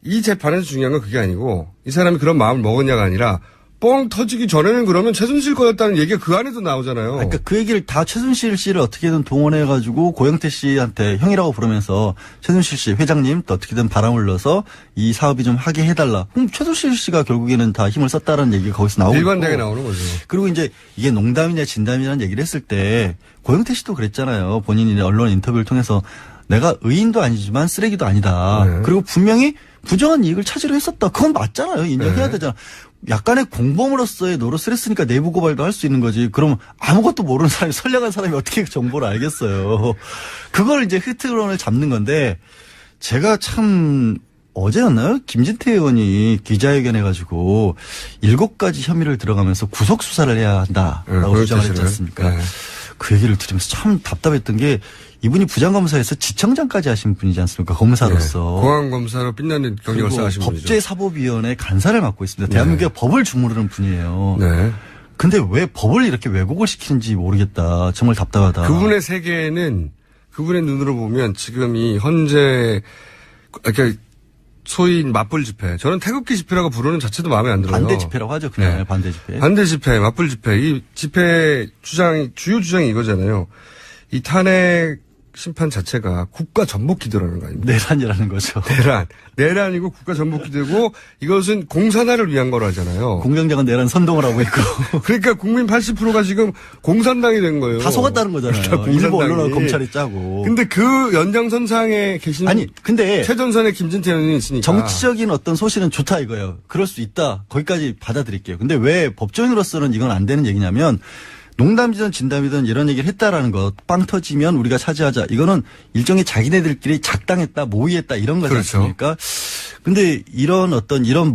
이 재판에서 중요한 건 그게 아니고 이 사람이 그런 마음을 먹었냐가 아니라 뻥 터지기 전에는 그러면 최순실 거였다는 얘기가 그 안에도 나오잖아요. 그러니까 그 얘기를 다 최순실 씨를 어떻게든 동원해가지고 고영태 씨한테 형이라고 부르면서 최순실 씨 회장님 또 어떻게든 바람을 넣어서 이 사업이 좀 하게 해달라. 그럼 최순실 씨가 결국에는 다 힘을 썼다는 얘기가 거기서 나오고 일관되게 있고. 나오는 거죠. 그리고 이제 이게 농담이냐 진담이냐는 얘기를 했을 때 고영태 씨도 그랬잖아요. 본인이 언론 인터뷰를 통해서 내가 의인도 아니지만 쓰레기도 아니다. 네. 그리고 분명히 부정한 이익을 찾으려 했었다. 그건 맞잖아요. 인정해야 네. 되잖아. 약간의 공범으로서의 노릇을 했으니까 내부 고발도 할 수 있는 거지. 그럼 아무것도 모르는 사람이 선량한 사람이 어떻게 정보를 알겠어요. 그걸 이제 흐트론을 잡는 건데 제가 참 어제였나요? 김진태 의원이 기자회견 해가지고 7가지 혐의를 들어가면서 구속 수사를 해야 한다라고 주장을 했지 않습니까? 네. 그 얘기를 들으면서 참 답답했던 게 이분이 부장검사에서 지청장까지 하신 분이지 않습니까? 검사로서. 네. 공안검사로 빛나는 경력을 그리고 쌓으신 분이죠. 법제사법위원회 간사를 맡고 있습니다. 대한민국의 법을 주무르는 분이에요. 네. 근데 왜 법을 이렇게 왜곡을 시키는지 모르겠다. 정말 답답하다. 그분의 세계는 그분의 눈으로 보면 지금 이 현재 그러니까 소위 맞불 집회. 저는 태극기 집회라고 부르는 자체도 마음에 안 들어요. 반대 집회라고 하죠. 그냥 네. 반대 집회. 반대 집회, 맞불 집회. 이 집회 주요 주장이 이거잖아요. 이 탄핵 심판 자체가 국가 전복 기도라는 거 아닙니까? 내란이라는 거죠. 내란이고 국가 전복 기도고 이것은 공산화를 위한 거라잖아요. 공장장은 내란 선동을 하고 있고. 그러니까 국민 80%가 지금 공산당이 된 거예요. 다 속았다는 거잖아요. 그러니까 일부 공산당이. 언론은 검찰이 짜고. 근데 그 연장선상에 계신 아니, 근데 최전선에 김진태 의원이 있으니까 정치적인 어떤 소신은 좋다 이거예요. 그럴 수 있다. 거기까지 받아들일게요. 근데 왜 법조인으로서는 이건 안 되는 얘기냐면 농담이든 진담이든 이런 얘기를 했다라는 것, 빵 터지면 우리가 차지하자. 이거는 일종의 자기네들끼리 작당했다, 모의했다 이런 거지 그렇죠. 않습니까? 근데 이런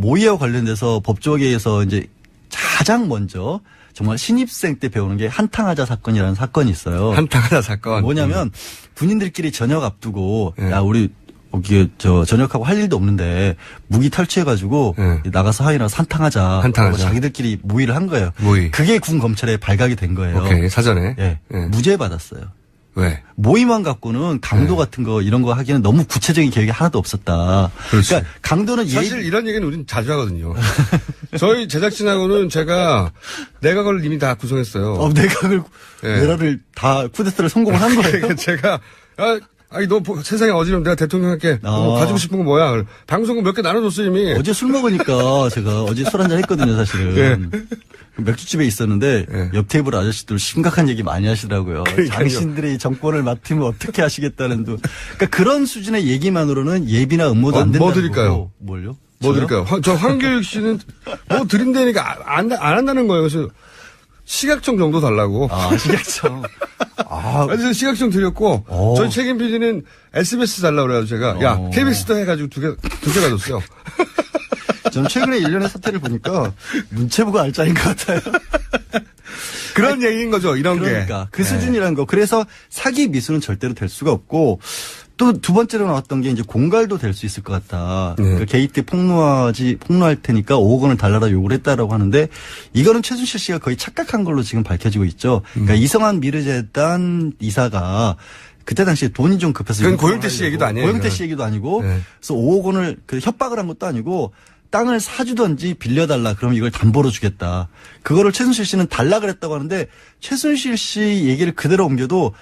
모의와 관련돼서 법조계에서 이제 가장 먼저 정말 신입생 때 배우는 게 한탕하자 사건이라는 사건이 있어요. 한탕하자 사건. 뭐냐면 군인들끼리 저녁 앞두고 네. 야 우리 거기에 전역하고 할 일도 없는데 무기 탈취해가지고 네. 나가서 하이나 한탕하자. 한탕하자. 하고 자기들끼리 모의를 한 거예요. 모의. 그게 군 검찰에 발각이 된 거예요. 오케이. 사전에. 예. 예. 무죄 받았어요. 왜? 모의만 갖고는 강도 네. 같은 거 이런 거 하기에는 너무 구체적인 계획이 하나도 없었다. 그렇지. 그러니까 강도는 사실 이런 얘기는 우린 자주 하거든요. 저희 제작진하고는 제가 내각을 이미 다 구성했어요. 내각을 예. 내라를 다 쿠데타를 성공을 한 거예요. 그러니까 제가 아니 너 세상에 어지러면 내가 대통령할게. 뭐 가지고 싶은 거 뭐야? 방송국 몇 개 나눠줬어 이미. 어제 술 먹으니까 제가 어제 술 한잔 했거든요, 사실은. 예. 맥주집에 있었는데 예. 옆 테이블 아저씨들 심각한 얘기 많이 하시더라고요. 그러니까요. 당신들이 정권을 맡으면 어떻게 하시겠다는 그러니까 그런 수준의 얘기만으로는 예비나 음모도 안 된다는 뭐 드릴까요? 거고. 뭘요? 뭐 저요? 드릴까요? 저 황교익 씨는 뭐 드린다니까 안 한다는 거예요. 그래서 시각청 정도 달라고. 시각청. 그래서 시각청 드렸고 저희 책임 PD는 SBS 달라고 그래가지고 제가 야 KBS도 해가지고 두 개 가졌어요. 저는 최근에 일련의 사태를 보니까 문체부가 알짜인 것 같아요. 그런 얘기인 거죠. 이런 그러니까 게. 그 수준이라는 거. 그래서 사기 미수는 절대로 될 수가 없고 또 두 번째로 나왔던 게 이제 공갈도 될 수 있을 것 같다. 그러니까 게이트 폭로할 테니까 5억 원을 달라라 요구를 했다라고 하는데 이거는 최순실 씨가 거의 착각한 걸로 지금 밝혀지고 있죠. 그러니까 이성한 미르재단 이사가 그때 당시에 돈이 좀 급해서 그건 고영태 씨 얘기도 아니에요. 고영태 씨 얘기도 아니고 네. 그래서 5억 원을 협박을 한 것도 아니고 땅을 사주든지 빌려달라. 그러면 이걸 담보로 주겠다. 그거를 최순실 씨는 달라 그랬다고 하는데 최순실 씨 얘기를 그대로 옮겨도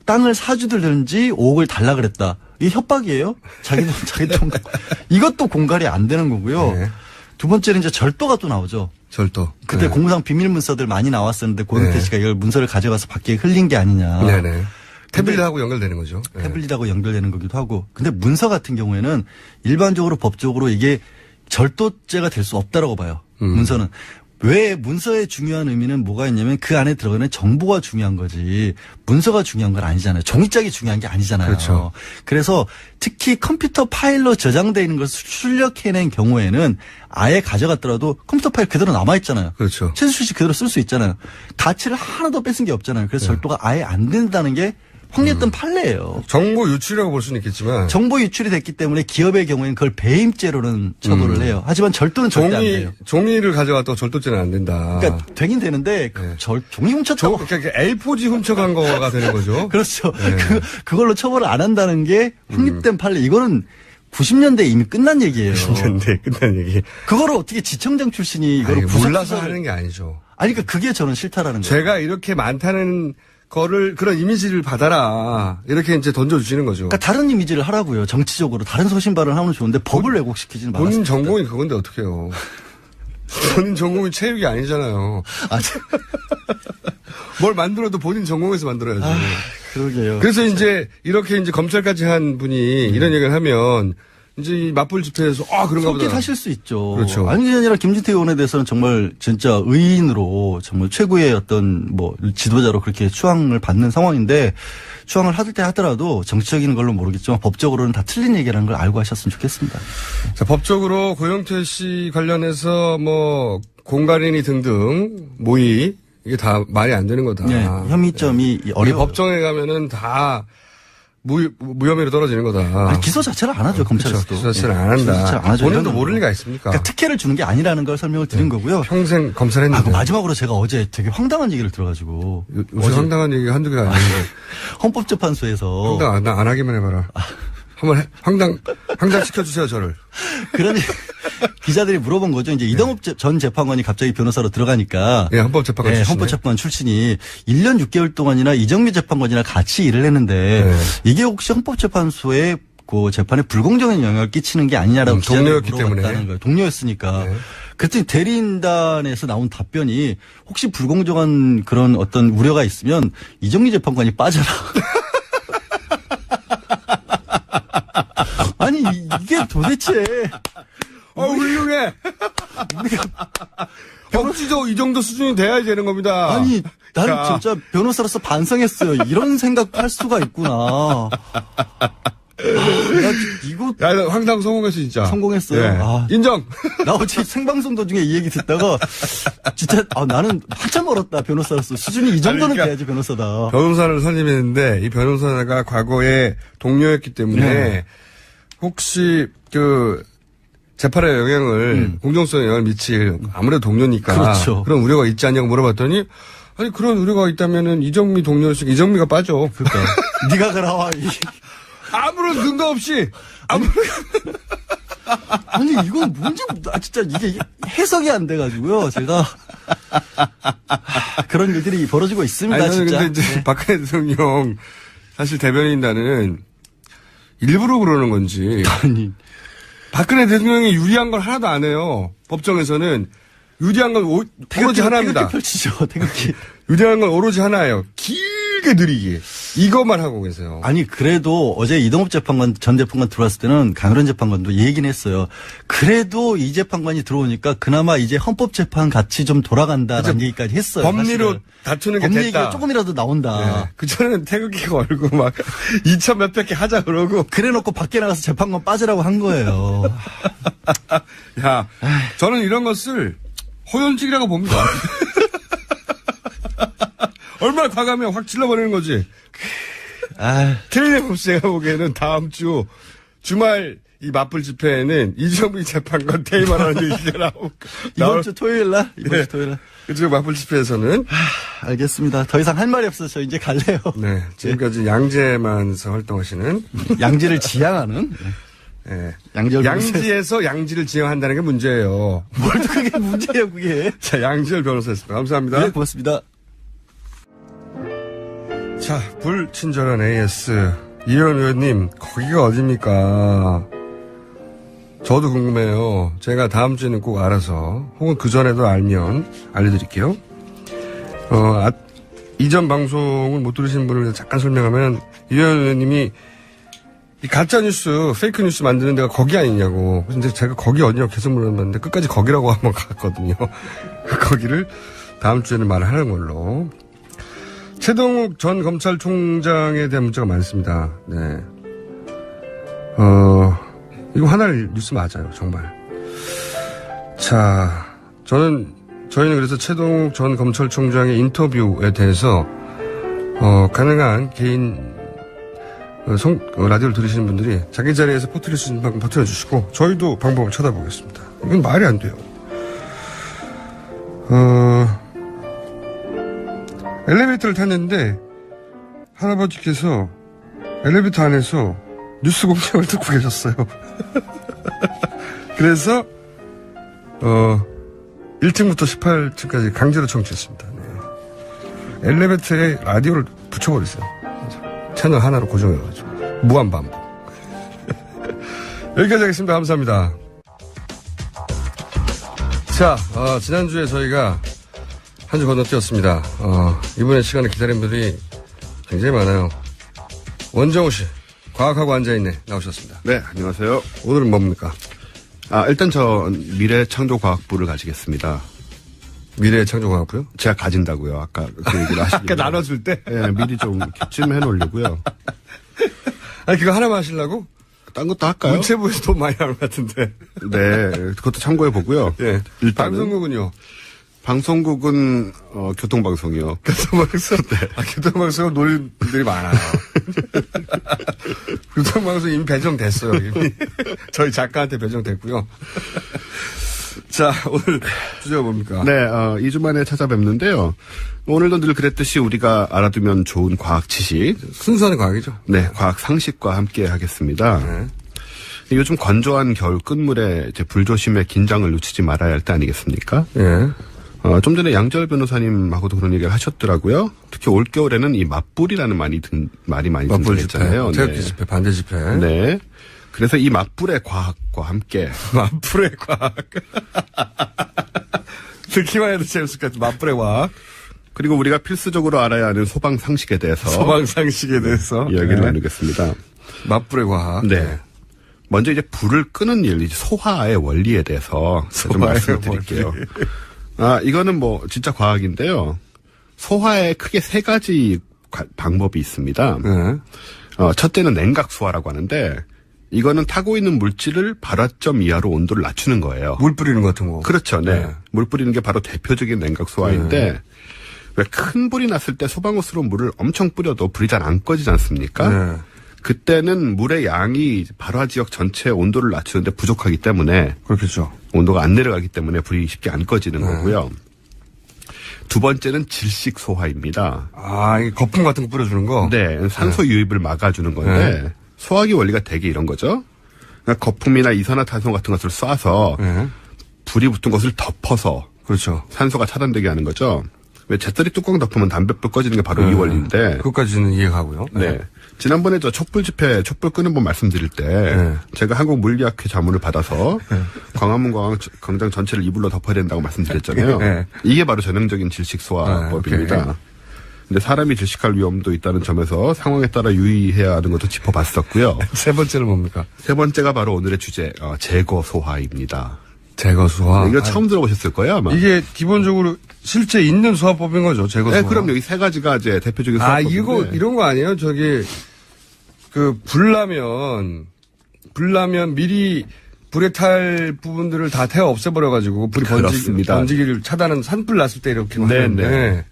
땅을 사주든지 5억을 달라 그랬다. 이게 협박이에요? 자기 돈. 이것도 공갈이 안 되는 거고요. 네. 두 번째는 이제 절도가 또 나오죠. 절도. 그때 네. 공무상 비밀 문서들 많이 나왔었는데 고영태 네. 씨가 이걸 문서를 가져가서 밖에 흘린 게 아니냐. 네네. 태블릿하고 연결되는 거죠. 네. 태블릿하고 연결되는 거기도 하고. 근데 문서 같은 경우에는 일반적으로 법적으로 이게 절도죄가 될 수 없다라고 봐요. 문서는. 왜 문서의 중요한 의미는 뭐가 있냐면 그 안에 들어가는 정보가 중요한 거지 문서가 중요한 건 아니잖아요. 종이짝이 중요한 게 아니잖아요. 그렇죠. 그래서 특히 컴퓨터 파일로 저장되어 있는 것을 출력해낸 경우에는 아예 가져갔더라도 컴퓨터 파일 그대로 남아있잖아요. 그렇죠. 최순실 씨 그대로 쓸 수 있잖아요. 가치를 하나도 뺏은 게 없잖아요. 그래서 절도가 아예 안 된다는 게 확립된 판례예요. 정보 유출이라고 볼 수는 있겠지만. 정보 유출이 됐기 때문에 기업의 경우에는 그걸 배임죄로는 처벌을 해요. 하지만 절도는 절대 안 돼요. 종이를 가져갔다고 절도죄는 안 된다. 그러니까 되긴 되는데 네. 종이 훔쳤다고. 그러니까 A4지 훔쳐간 거가 되는 거죠. 그렇죠. 네. 그걸로 처벌을 안 한다는 게 확립된 판례. 이거는 90년대에 이미 끝난 얘기예요. 90년대 끝난 얘기. 그거를 어떻게 지청장 출신이 이걸 몰라서 하는 게 아니죠. 아니 그러니까 그게 저는 싫다라는 거예요. 제가 이렇게 많다는 거를 그런 이미지를 받아라 이렇게 이제 던져주시는 거죠. 그러니까 다른 이미지를 하라고요. 정치적으로 다른 소신발언을 하면 좋은데 법을 왜곡시키지는 말았습니다. 본인 전공이 그건데 어떡해요. 본인 전공이 체육이 아니잖아요. 뭘 만들어도 본인 전공에서 만들어야지. 그러게요. 그래서 이제 이렇게 이제 검찰까지 한 분이 이런 얘기를 하면 이제 이 맞불 집회에서 그런가 보다. 솔깃하실 수 있죠. 그렇죠. 아니, 아니라 김진태 의원에 대해서는 정말 진짜 의인으로 정말 최고의 어떤 뭐 지도자로 그렇게 추앙을 받는 상황인데 추앙을 할 때 하더라도 정치적인 걸로 모르겠지만 법적으로는 다 틀린 얘기라는 걸 알고 하셨으면 좋겠습니다. 자, 법적으로 고영태 씨 관련해서 뭐 공갈인이 등등 모의 이게 다 말이 안 되는 거다. 네, 혐의점이 우리 어려워요. 법정에 가면은 다 무혐의로 떨어지는 거다. 아니, 기소 자체를 안 하죠, 검찰에서도. 기소 자체를 안 기소 자체를 한다. 안 하죠. 본인도 이거는 모를 뭐. 리가 있습니까? 그러니까 특혜를 주는 게 아니라는 걸 설명을 드린 거고요. 평생 검사했는데. 마지막으로 제가 어제 되게 황당한 얘기를 들어가지고. 요새 황당한 얘기가 한두 개가 아닌데. 헌법재판소에서. 황당 안 하기만 해봐라. 한번 황당 시켜주세요, 저를. 그러니 기자들이 물어본 거죠. 이제 이동욱 전 재판관이 갑자기 변호사로 들어가니까. 예, 헌법재판관 출신이네. 헌법재판관 출신이 1년 6개월 동안이나 이정미 재판관이랑 같이 일을 했는데 네. 이게 혹시 헌법재판소의 그 재판에 불공정한 영향을 끼치는 게 아니냐라고 기자들이 동료였기 물어봤다는 때문에. 거예요. 동료였으니까. 네. 그랬더니 대리인단에서 나온 답변이 혹시 불공정한 그런 어떤 우려가 있으면 이정미 재판관이 빠져라. 아니 이게 도대체 훌륭해. 법치적 이 정도 수준이 돼야 되는 겁니다. 아니 나는 자. 진짜 변호사로서 반성했어요. 이런 생각도 할 수가 있구나. 나 이거 야, 황당 성공했어, 진짜. 성공했어요. 예. 인정. 나 어제 생방송 도중에 이 얘기 듣다가 진짜 나는 한참 멀었다. 변호사로서 수준이 이 정도는 그러니까 돼야지 변호사다. 변호사를 선임했는데 이 변호사가 과거에 동료였기 때문에 네. 혹시 재판에 영향을 공정성에 영향을 미칠 아무래도 동료니까 그렇죠. 그런 우려가 있지 않냐고 물어봤더니 아니 그런 우려가 있다면은 이정미 동료였으니까 이정미가 빠져. 그러니까 네가 그라와. 아무런 근거 없이 아니 이건 뭔지 진짜 이게 해석이 안 돼가지고요. 제가 그런 일들이 벌어지고 있습니다. 아니, 진짜. 근데 이제 박근혜 대통령 사실 대변인단은 일부러 그러는 건지 아니 박근혜 대통령이 유리한 걸 하나도 안 해요. 법정에서는 유리한 건 오로지 하나입니다. 태극기 펼치죠. 태극기. 유리한 건 오로지 하나예요. 길게 느리기. 이것만 하고 계세요. 아니 그래도 어제 이동욱 재판관 전 재판관 들어왔을 때는 강효란 재판관도 얘기는 했어요. 그래도 이 재판관이 들어오니까 그나마 이제 헌법재판 같이 좀 돌아간다라는 얘기까지 했어요. 법리로 사실은. 다투는 게 법리 됐다. 얘기가 조금이라도 나온다. 네. 그전에는 태극기 걸고 막 2천 몇백 개 하자 그러고. 그래놓고 밖에 나가서 재판관 빠지라고 한 거예요. 야, 저는 이런 것을 호연직이라고 봅니다. 얼마나 과감해 확 질러버리는 거지. 틀림없이 제가 보기에는 다음 주 주말 이 맞불 집회에는 이정미 재판관 퇴임하라는 얘기가 나올 이번 주 토요일 날? 네. 토요일 날. 그쪽 맞불 집회에서는. 알겠습니다. 더 이상 할 말이 없어서 저 이제 갈래요. 네. 지금까지 양재만에서 활동하시는. 양지를 지향하는. 네. 양지열 양지에서 양지를 지향한다는 게 문제예요. 뭘 또 그게 문제예요, 그게. 자, 양지열 변호사였습니다. 감사합니다. 네, 고맙습니다. 자, 불친절한 AS. 이현 의원님, 거기가 어딥니까? 저도 궁금해요. 제가 다음 주에는 꼭 알아서, 혹은 그 전에도 알면 알려드릴게요. 이전 방송을 못 들으신 분을 위해서 잠깐 설명하면, 이현 의원님이 이 가짜뉴스, 페이크뉴스 만드는 데가 거기 아니냐고. 근데 제가 거기 어디냐고 계속 물어봤는데 끝까지 거기라고 한번 갔거든요. 거기를 다음 주에는 말하는 걸로. 최동욱 전 검찰총장에 대한 문자가 많습니다. 네. 이거 하나의 뉴스 맞아요, 정말. 자, 저희는 그래서 최동욱 전 검찰총장의 인터뷰에 대해서, 가능한 개인, 라디오를 들으시는 분들이 자기 자리에서 퍼뜨릴 수 있는 방법 퍼뜨려 주시고, 저희도 방법을 찾아보겠습니다. 이건 말이 안 돼요. 엘리베이터를 탔는데 할아버지께서 엘리베이터 안에서 뉴스 공장을 듣고 계셨어요. 그래서 1층부터 18층까지 강제로 청취했습니다. 네. 엘리베이터에 라디오를 붙여버렸어요. 채널 하나로 고정해가지고 무한반복. 여기까지 하겠습니다. 감사합니다. 자, 지난주에 저희가 한 주 건너뛰었습니다. 이번에 시간을 기다린 분들이 굉장히 많아요. 원정우 씨, 과학하고 앉아있네, 나오셨습니다. 네, 안녕하세요. 오늘은 뭡니까? 일단 저 미래창조과학부를 가지겠습니다. 미래창조과학부요? 제가 가진다고요. 아까 그 얘기를 하시길래. 아까 나눠줄 때? 네, 미리 좀 찜 해놓으려고요. 아니, 그거 하나만 하시려고? 딴 것도 할까요? 문체부에서 돈 많이 나올 것 같은데. 네, 그것도 참고해보고요. 예. 일단은 방송국은요? 방송국은 교통방송이요. 교통방송? 네. 교통방송은 노린 분들이 많아요. 교통방송 이미 배정됐어요. 이미. 저희 작가한테 배정됐고요. 자, 오늘 주제가 뭡니까? 네, 2주 만에 찾아뵙는데요. 오늘도 늘 그랬듯이 우리가 알아두면 좋은 과학 지식. 순수한 과학이죠. 네, 과학 상식과 함께 하겠습니다. 네. 요즘 건조한 겨울 끝물에 이제 불조심에 긴장을 늦추지 말아야 할 때 아니겠습니까? 예. 좀 전에 양절 변호사님하고도 그런 얘기를 하셨더라고요. 특히 올겨울에는 이 맞불이라는 말이 많이 등장했잖아요. 태극기 집회, 반대 집회. 네. 그래서 이 맞불의 과학과 함께. 맞불의 과학. 듣기만 해도 재밌을 것 같아. 맞불의 과학. 그리고 우리가 필수적으로 알아야 하는 소방 상식에 대해서. 소방 상식에 대해서. 이야기를 나누겠습니다. 맞불의 과학. 네. 먼저 이제 불을 끄는 일, 이제 소화의 원리에 대해서 좀 말씀을 드릴게요. 이거는 뭐 진짜 과학인데요. 소화에 크게 세 가지 방법이 있습니다. 네. 첫째는 냉각 소화라고 하는데 이거는 타고 있는 물질을 발화점 이하로 온도를 낮추는 거예요. 물 뿌리는 것 같은 거. 그렇죠. 네. 물 뿌리는 게 바로 대표적인 냉각 소화인데 왜 큰 불이 났을 때 소방호스로 물을 엄청 뿌려도 불이 잘 안 꺼지지 않습니까? 네. 그때는 물의 양이 발화 지역 전체 온도를 낮추는데 부족하기 때문에 그렇겠죠. 온도가 안 내려가기 때문에 불이 쉽게 안 꺼지는 거고요. 두 번째는 질식 소화입니다. 아, 이 거품 같은 거 뿌려주는 거? 네, 산소 유입을 막아주는 건데 소화기 원리가 되게 이런 거죠. 그러니까 거품이나 이산화탄소 같은 것을 쏴서 네. 불이 붙은 것을 덮어서 그렇죠. 산소가 차단되게 하는 거죠. 왜 잿더리 뚜껑 덮으면 담뱃불 꺼지는 게 바로 이 원리인데. 그것까지는 이해가고요. 네. 지난번에 저 촛불 집회, 촛불 끄는 법 말씀드릴 때 제가 한국물리학회 자문을 받아서 광화문 광장 전체를 이불로 덮어야 된다고 말씀드렸잖아요. 네. 이게 바로 전형적인 질식소화법입니다. 근데 사람이 질식할 위험도 있다는 점에서 상황에 따라 유의해야 하는 것도 짚어봤었고요. 세 번째는 뭡니까? 세 번째가 바로 오늘의 주제, 제거 소화입니다. 제거 소화. 이거 처음 들어보셨을 거예요, 아마. 이게 기본적으로 실제 있는 소화법인 거죠, 제거 소화. 네, 그럼요. 이 세 가지가 이제 대표적인 소화법인데. 이거 이런 거 아니에요? 저기 불나면 미리 불에 탈 부분들을 다 태워 없애버려가지고 불이 그렇습니다. 번지기를 차단하는 산불 났을 때 이렇게 네, 하는데. 네.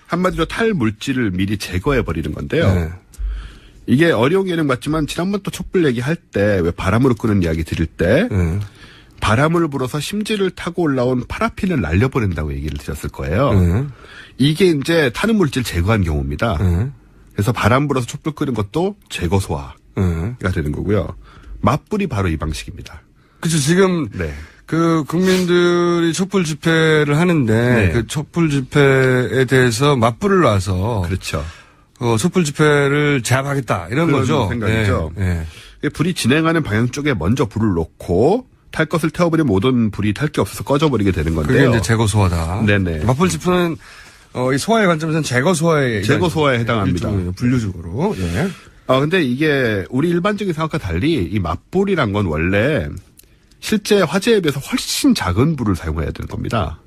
한마디로 탈 물질을 미리 제거해 버리는 건데요. 네. 이게 어려운 예는 맞지만 지난번 또 촛불 얘기할 때 왜 바람으로 끄는 이야기 드릴 때 바람을 불어서 심지를 타고 올라온 파라핀을 날려버린다고 얘기를 드렸을 거예요. 이게 이제 타는 물질 제거한 경우입니다. 그래서 바람 불어서 촛불 끄는 것도 제거 소화가 되는 거고요. 맞불이 바로 이 방식입니다. 그렇죠. 지금 네. 그 국민들이 촛불 집회를 하는데 네. 그 촛불 집회에 대해서 맞불을 놔서 그렇죠. 촛불 집회를 제압하겠다 이런 그런 거죠. 생각이죠. 네. 불이 진행하는 방향 쪽에 먼저 불을 놓고 탈 것을 태워버리면 모든 불이 탈 게 없어서 꺼져버리게 되는 건데요. 그게 이제 제거 소화다. 네네. 맞불 집회는 이 소화의 관점에서는 제거 소화에 해당합니다. 분류적으로. 예. 근데 이게 우리 일반적인 생각과 달리 이 맞불이란 건 원래 실제 화재에 비해서 훨씬 작은 불을 사용해야 되는 겁니다.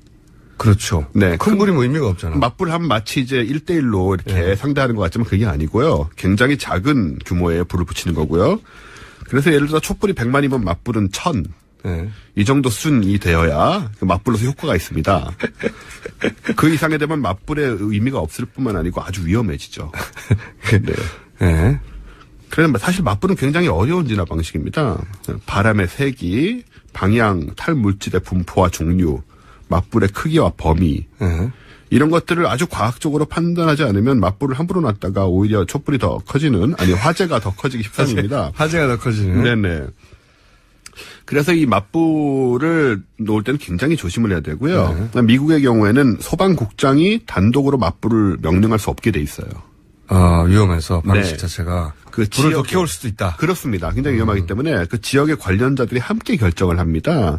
그렇죠. 네. 큰 불이 뭐 의미가 없잖아. 맞불 하면 마치 이제 1대1로 이렇게 상대하는 것 같지만 그게 아니고요. 굉장히 작은 규모의 불을 붙이는 거고요. 그래서 예를 들어 촛불이 100만이면 맞불은 1000. 네. 이 정도 수준이 되어야 맞불로서 효과가 있습니다. 그 이상이 되면 맞불의 의미가 없을 뿐만 아니고 아주 위험해지죠. 네. 네. 그래서 사실 맞불은 굉장히 어려운 진화 방식입니다. 바람의 세기, 방향, 탈물질의 분포와 종류, 맞불의 크기와 범위 이런 것들을 아주 과학적으로 판단하지 않으면 맞불을 함부로 놨다가 오히려 촛불이 더 커지는 화재가 더 커지기 십상입니다. 화재가 더 커지는. 네네. 그래서 이 맞불을 놓을 때는 굉장히 조심을 해야 되고요. 미국의 경우에는 소방국장이 단독으로 맞불을 명령할 수 없게 돼 있어요. 위험해서 방식 네. 자체가 그 불을 더 키울 수도 있다. 그렇습니다. 굉장히 위험하기 때문에 그 지역의 관련자들이 함께 결정을 합니다.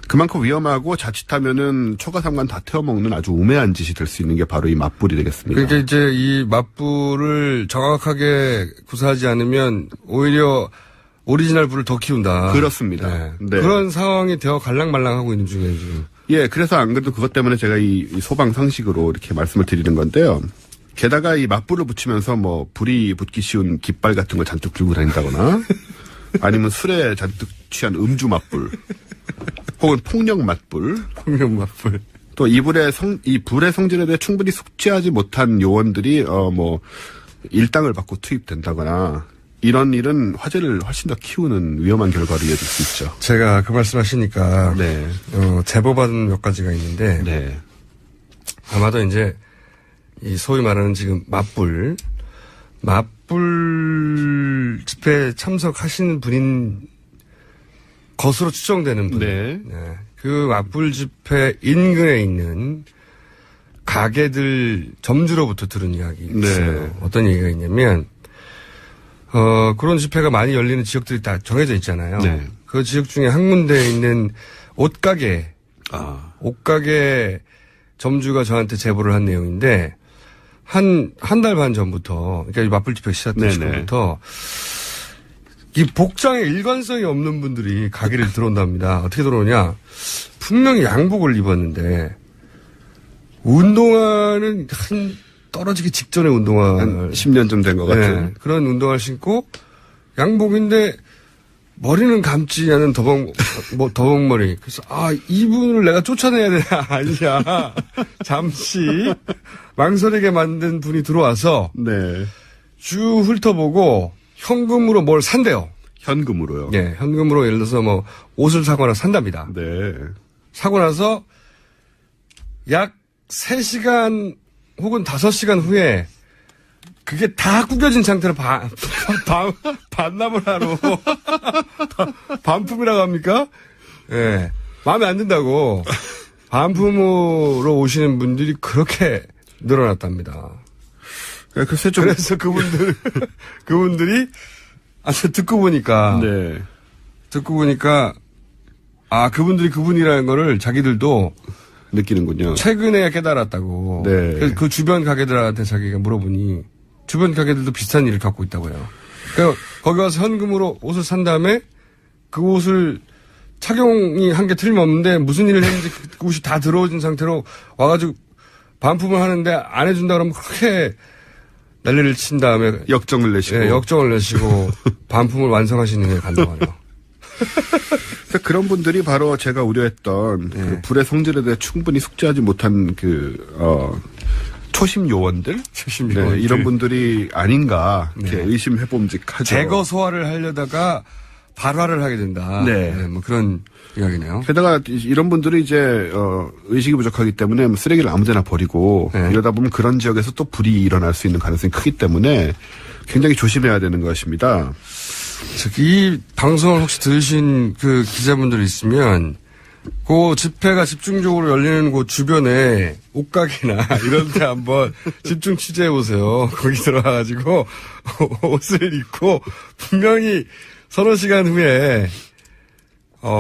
그만큼 위험하고 자칫하면은 초가삼간 다 태워먹는 아주 우매한 짓이 될 수 있는 게 바로 이 맞불이 되겠습니다. 그러니까 이제 이 맞불을 정확하게 구사하지 않으면 오히려 오리지널 불을 더 키운다. 그렇습니다. 네. 네. 그런 상황이 되어 갈랑말랑하고 있는 중에 지금. 예, 그래서 안 그래도 그것 때문에 제가 이 소방 상식으로 이렇게 말씀을 드리는 건데요. 게다가 이 맞불을 붙이면서 뭐 불이 붙기 쉬운 깃발 같은 걸 잔뜩 들고 다닌다거나 아니면 술에 잔뜩 취한 음주 맞불 혹은 폭력 맞불 폭력 맞불. 또 이 불의 성질에 대해 충분히 숙지하지 못한 요원들이 일당을 받고 투입된다거나 이런 일은 화재를 훨씬 더 키우는 위험한 결과로 이어질 수 있죠. 제가 그 말씀하시니까 네. 제보받은 몇 가지가 있는데 네. 아마도 이제 이 소위 말하는 지금 맞불 집회에 참석하신 분인 것으로 추정되는 분. 네. 네. 그 맞불 집회 인근에 있는 가게들 점주로부터 들은 이야기 있어요. 네. 어떤 얘기가 있냐면 그런 집회가 많이 열리는 지역들이 다 정해져 있잖아요. 네. 그 지역 중에 한 군데에 있는 옷가게 점주가 저한테 제보를 한 내용인데 한 달 반 전부터 그러니까 이 맞불 집회 시작된 시간부터 이 복장에 일관성이 없는 분들이 가게를 들어온답니다. 어떻게 들어오냐? 분명히 양복을 입었는데 운동화는 떨어지기 직전에 운동화를 한 10년쯤 된 것 같은. 그런 운동화를 신고 양복인데 머리는 감지 않은 더벅머리. 그래서 이분을 내가 쫓아내야 되나 아니야. 잠시 망설이게 만든 분이 들어와서 네. 쭉 훑어보고 현금으로 뭘 산대요. 현금으로요. 예, 현금으로 예를 들어서 뭐 옷을 사거나 산답니다. 네. 사고 나서 약 3시간 혹은 5시간 후에 그게 다 구겨진 상태로 반납을 하러 반품이라고 합니까? 예. 마음에 안 든다고 반품으로 오시는 분들이 그렇게 늘어났답니다. 글쎄 좀. 그래서 그분들이 듣고 보니까 네. 그분들이 그분이라는 거를 자기들도 느끼는군요. 최근에 깨달았다고. 네. 그래서 그 주변 가게들한테 자기가 물어보니 주변 가게들도 비슷한 일을 갖고 있다고요. 그러니까 거기 가서 현금으로 옷을 산 다음에 그 옷을 착용이 한 게 틀림없는데 무슨 일을 했는지 그 옷이 다 들어오진 상태로 와가지고 반품을 하는데 안 해준다 그러면 그렇게 난리를 친 다음에 역정을 내시고. 예, 역정을 내시고 반품을 완성하시는 게 간단하네요. 그래서 그런 분들이 바로 제가 우려했던 그 불의 성질에 대해 충분히 숙지하지 못한 초심 요원들? 네, 이런 분들이 아닌가 이렇게 의심해봄직하죠. 제거 소화를 하려다가 발화를 하게 된다. 네. 뭐 그런 이야기네요. 게다가 이런 분들이 이제 의식이 부족하기 때문에 뭐 쓰레기를 아무데나 버리고 이러다 보면 그런 지역에서 또 불이 일어날 수 있는 가능성이 크기 때문에 굉장히 조심해야 되는 것입니다. 이 방송을 혹시 들으신 그 기자분들 있으면 그 집회가 집중적으로 열리는 곳 주변에 옷가게나 이런 데 한번 집중 취재해 보세요. 거기 들어가가지고 옷을 입고 분명히 서너 시간 후에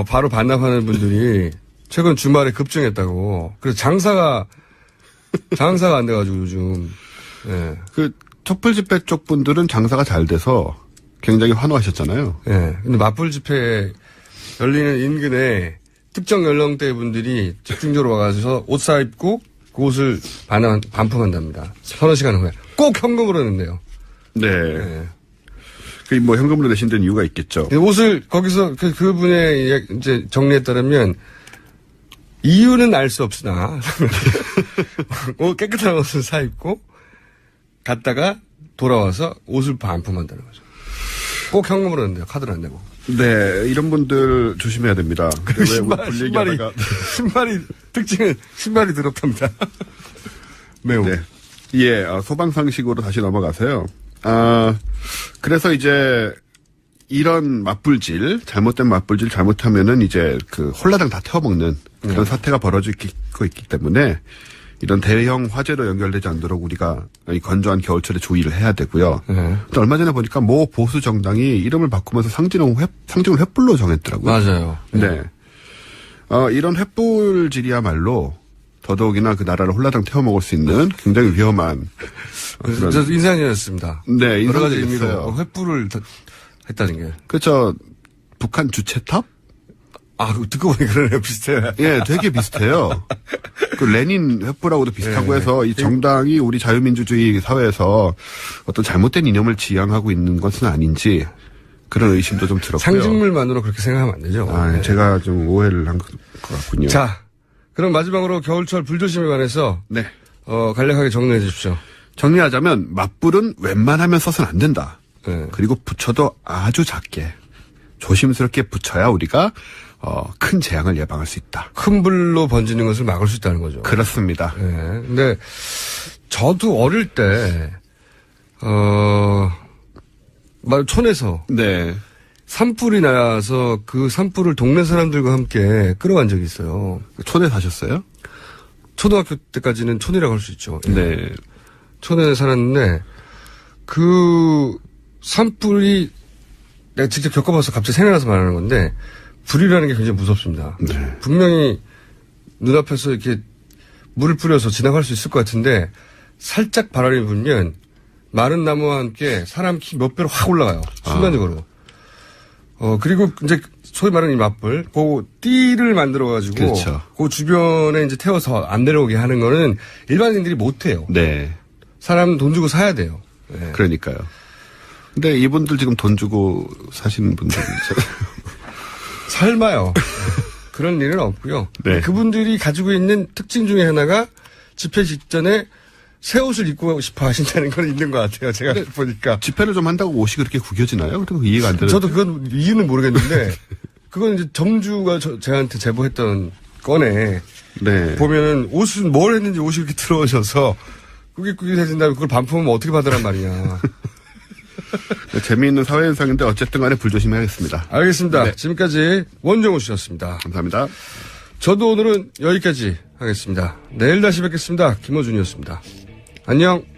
바로 반납하는 분들이 최근 주말에 급증했다고. 그래서 장사가 안 돼가지고 요즘. 예. 그 촛불 집회 쪽 분들은 장사가 잘 돼서 굉장히 환호하셨잖아요. 예. 근데 맞불 집회 열리는 인근에 특정 연령대 분들이 집중적으로 와가지고 옷 사입고 그 옷을 반품한답니다. 서너 시간 후에. 꼭 현금으로 낸대요. 네. 예. 그 뭐 현금으로 내신 데는 이유가 있겠죠. 옷을 거기서 그분의 이제 정리에 따르면 이유는 알 수 없으나 깨끗한 옷을 사입고 갔다가 돌아와서 옷을 반품한다는 거죠. 꼭 현금으로 낸대요. 카드로 안 내고. 네, 이런 분들 조심해야 됩니다. 신발이 특징은 신발이 더럽답니다. 매우. 네. 예, 소방상식으로 다시 넘어가세요. 그래서 이제 이런 맞불질, 잘못된 맞불질 잘못하면은 이제 그 홀라당 다 태워먹는 그런 사태가 벌어지고 있기 때문에 이런 대형 화재로 연결되지 않도록 우리가 이 건조한 겨울철에 주의를 해야 되고요. 또 얼마 전에 보니까 모 보수 정당이 이름을 바꾸면서 상징을 횃불로 정했더라고요. 맞아요. 네. 이런 횃불질이야말로 더더욱이나 그 나라를 홀라당 태워먹을 수 있는 굉장히 위험한 저 인상이었습니다. 네, 여러 가지 인상이었어요. 의미로 횃불을 했다는 게. 그렇죠. 북한 주체탑? 듣고 보니 그러네요. 비슷해요. 예, 되게 비슷해요. 그 레닌 횃불하고도 비슷하고 해서 이 정당이 우리 자유민주주의 사회에서 어떤 잘못된 이념을 지향하고 있는 것은 아닌지 그런 의심도 좀 들었고요. 상징물만으로 그렇게 생각하면 안 되죠. 네. 제가 좀 오해를 한 것 같군요. 자, 그럼 마지막으로 겨울철 불조심에 관해서 네. 간략하게 정리해 주십시오. 정리하자면 맞불은 웬만하면 써서는 안 된다. 네. 그리고 붙여도 아주 작게 조심스럽게 붙여야 우리가 큰 재앙을 예방할 수 있다. 큰 불로 번지는 것을 막을 수 있다는 거죠. 그렇습니다. 네. 근데 저도 어릴 때 촌에서 네. 산불이 나서 그 산불을 동네 사람들과 함께 끌어간 적이 있어요. 촌에 사셨어요? 초등학교 때까지는 촌이라고 할 수 있죠. 네. 촌에 살았는데 그 산불이 내가 직접 겪어봐서 갑자기 생각나서 말하는 건데 불이라는 게 굉장히 무섭습니다. 네. 분명히 눈앞에서 이렇게 물을 뿌려서 지나갈 수 있을 것 같은데 살짝 바람이 불면 마른 나무와 함께 사람 키 몇 배로 확 올라가요. 순간적으로. 그리고 이제 소위 말하는 이 맞불, 그 띠를 만들어가지고 그렇죠. 그 주변에 이제 태워서 안 내려오게 하는 거는 일반인들이 못 해요. 네. 사람 돈 주고 사야 돼요. 네. 그러니까요. 근데 이분들 지금 돈 주고 사시는 분들. 설마요. 그런 일은 없고요. 네. 그분들이 가지고 있는 특징 중에 하나가 집회 직전에 새 옷을 입고 싶어 하신다는 건 있는 것 같아요. 제가 보니까. 집회를 좀 한다고 옷이 그렇게 구겨지나요? 그런 거 이해가 안 되는. 저도 그건 이유는 모르겠는데, 그건 이제 정주가 저한테 제보했던 건에, 네. 보면은 옷은 뭘 했는지 옷이 이렇게 들어오셔서, 꾸깃꾸깃해진 다음에 그걸 반품하면 어떻게 받으란 말이냐. 재미있는 사회현상인데 어쨌든 간에 불조심해야겠습니다. 알겠습니다. 네. 지금까지 원정우 씨였습니다. 감사합니다. 저도 오늘은 여기까지 하겠습니다. 내일 다시 뵙겠습니다. 김어준이었습니다. 안녕.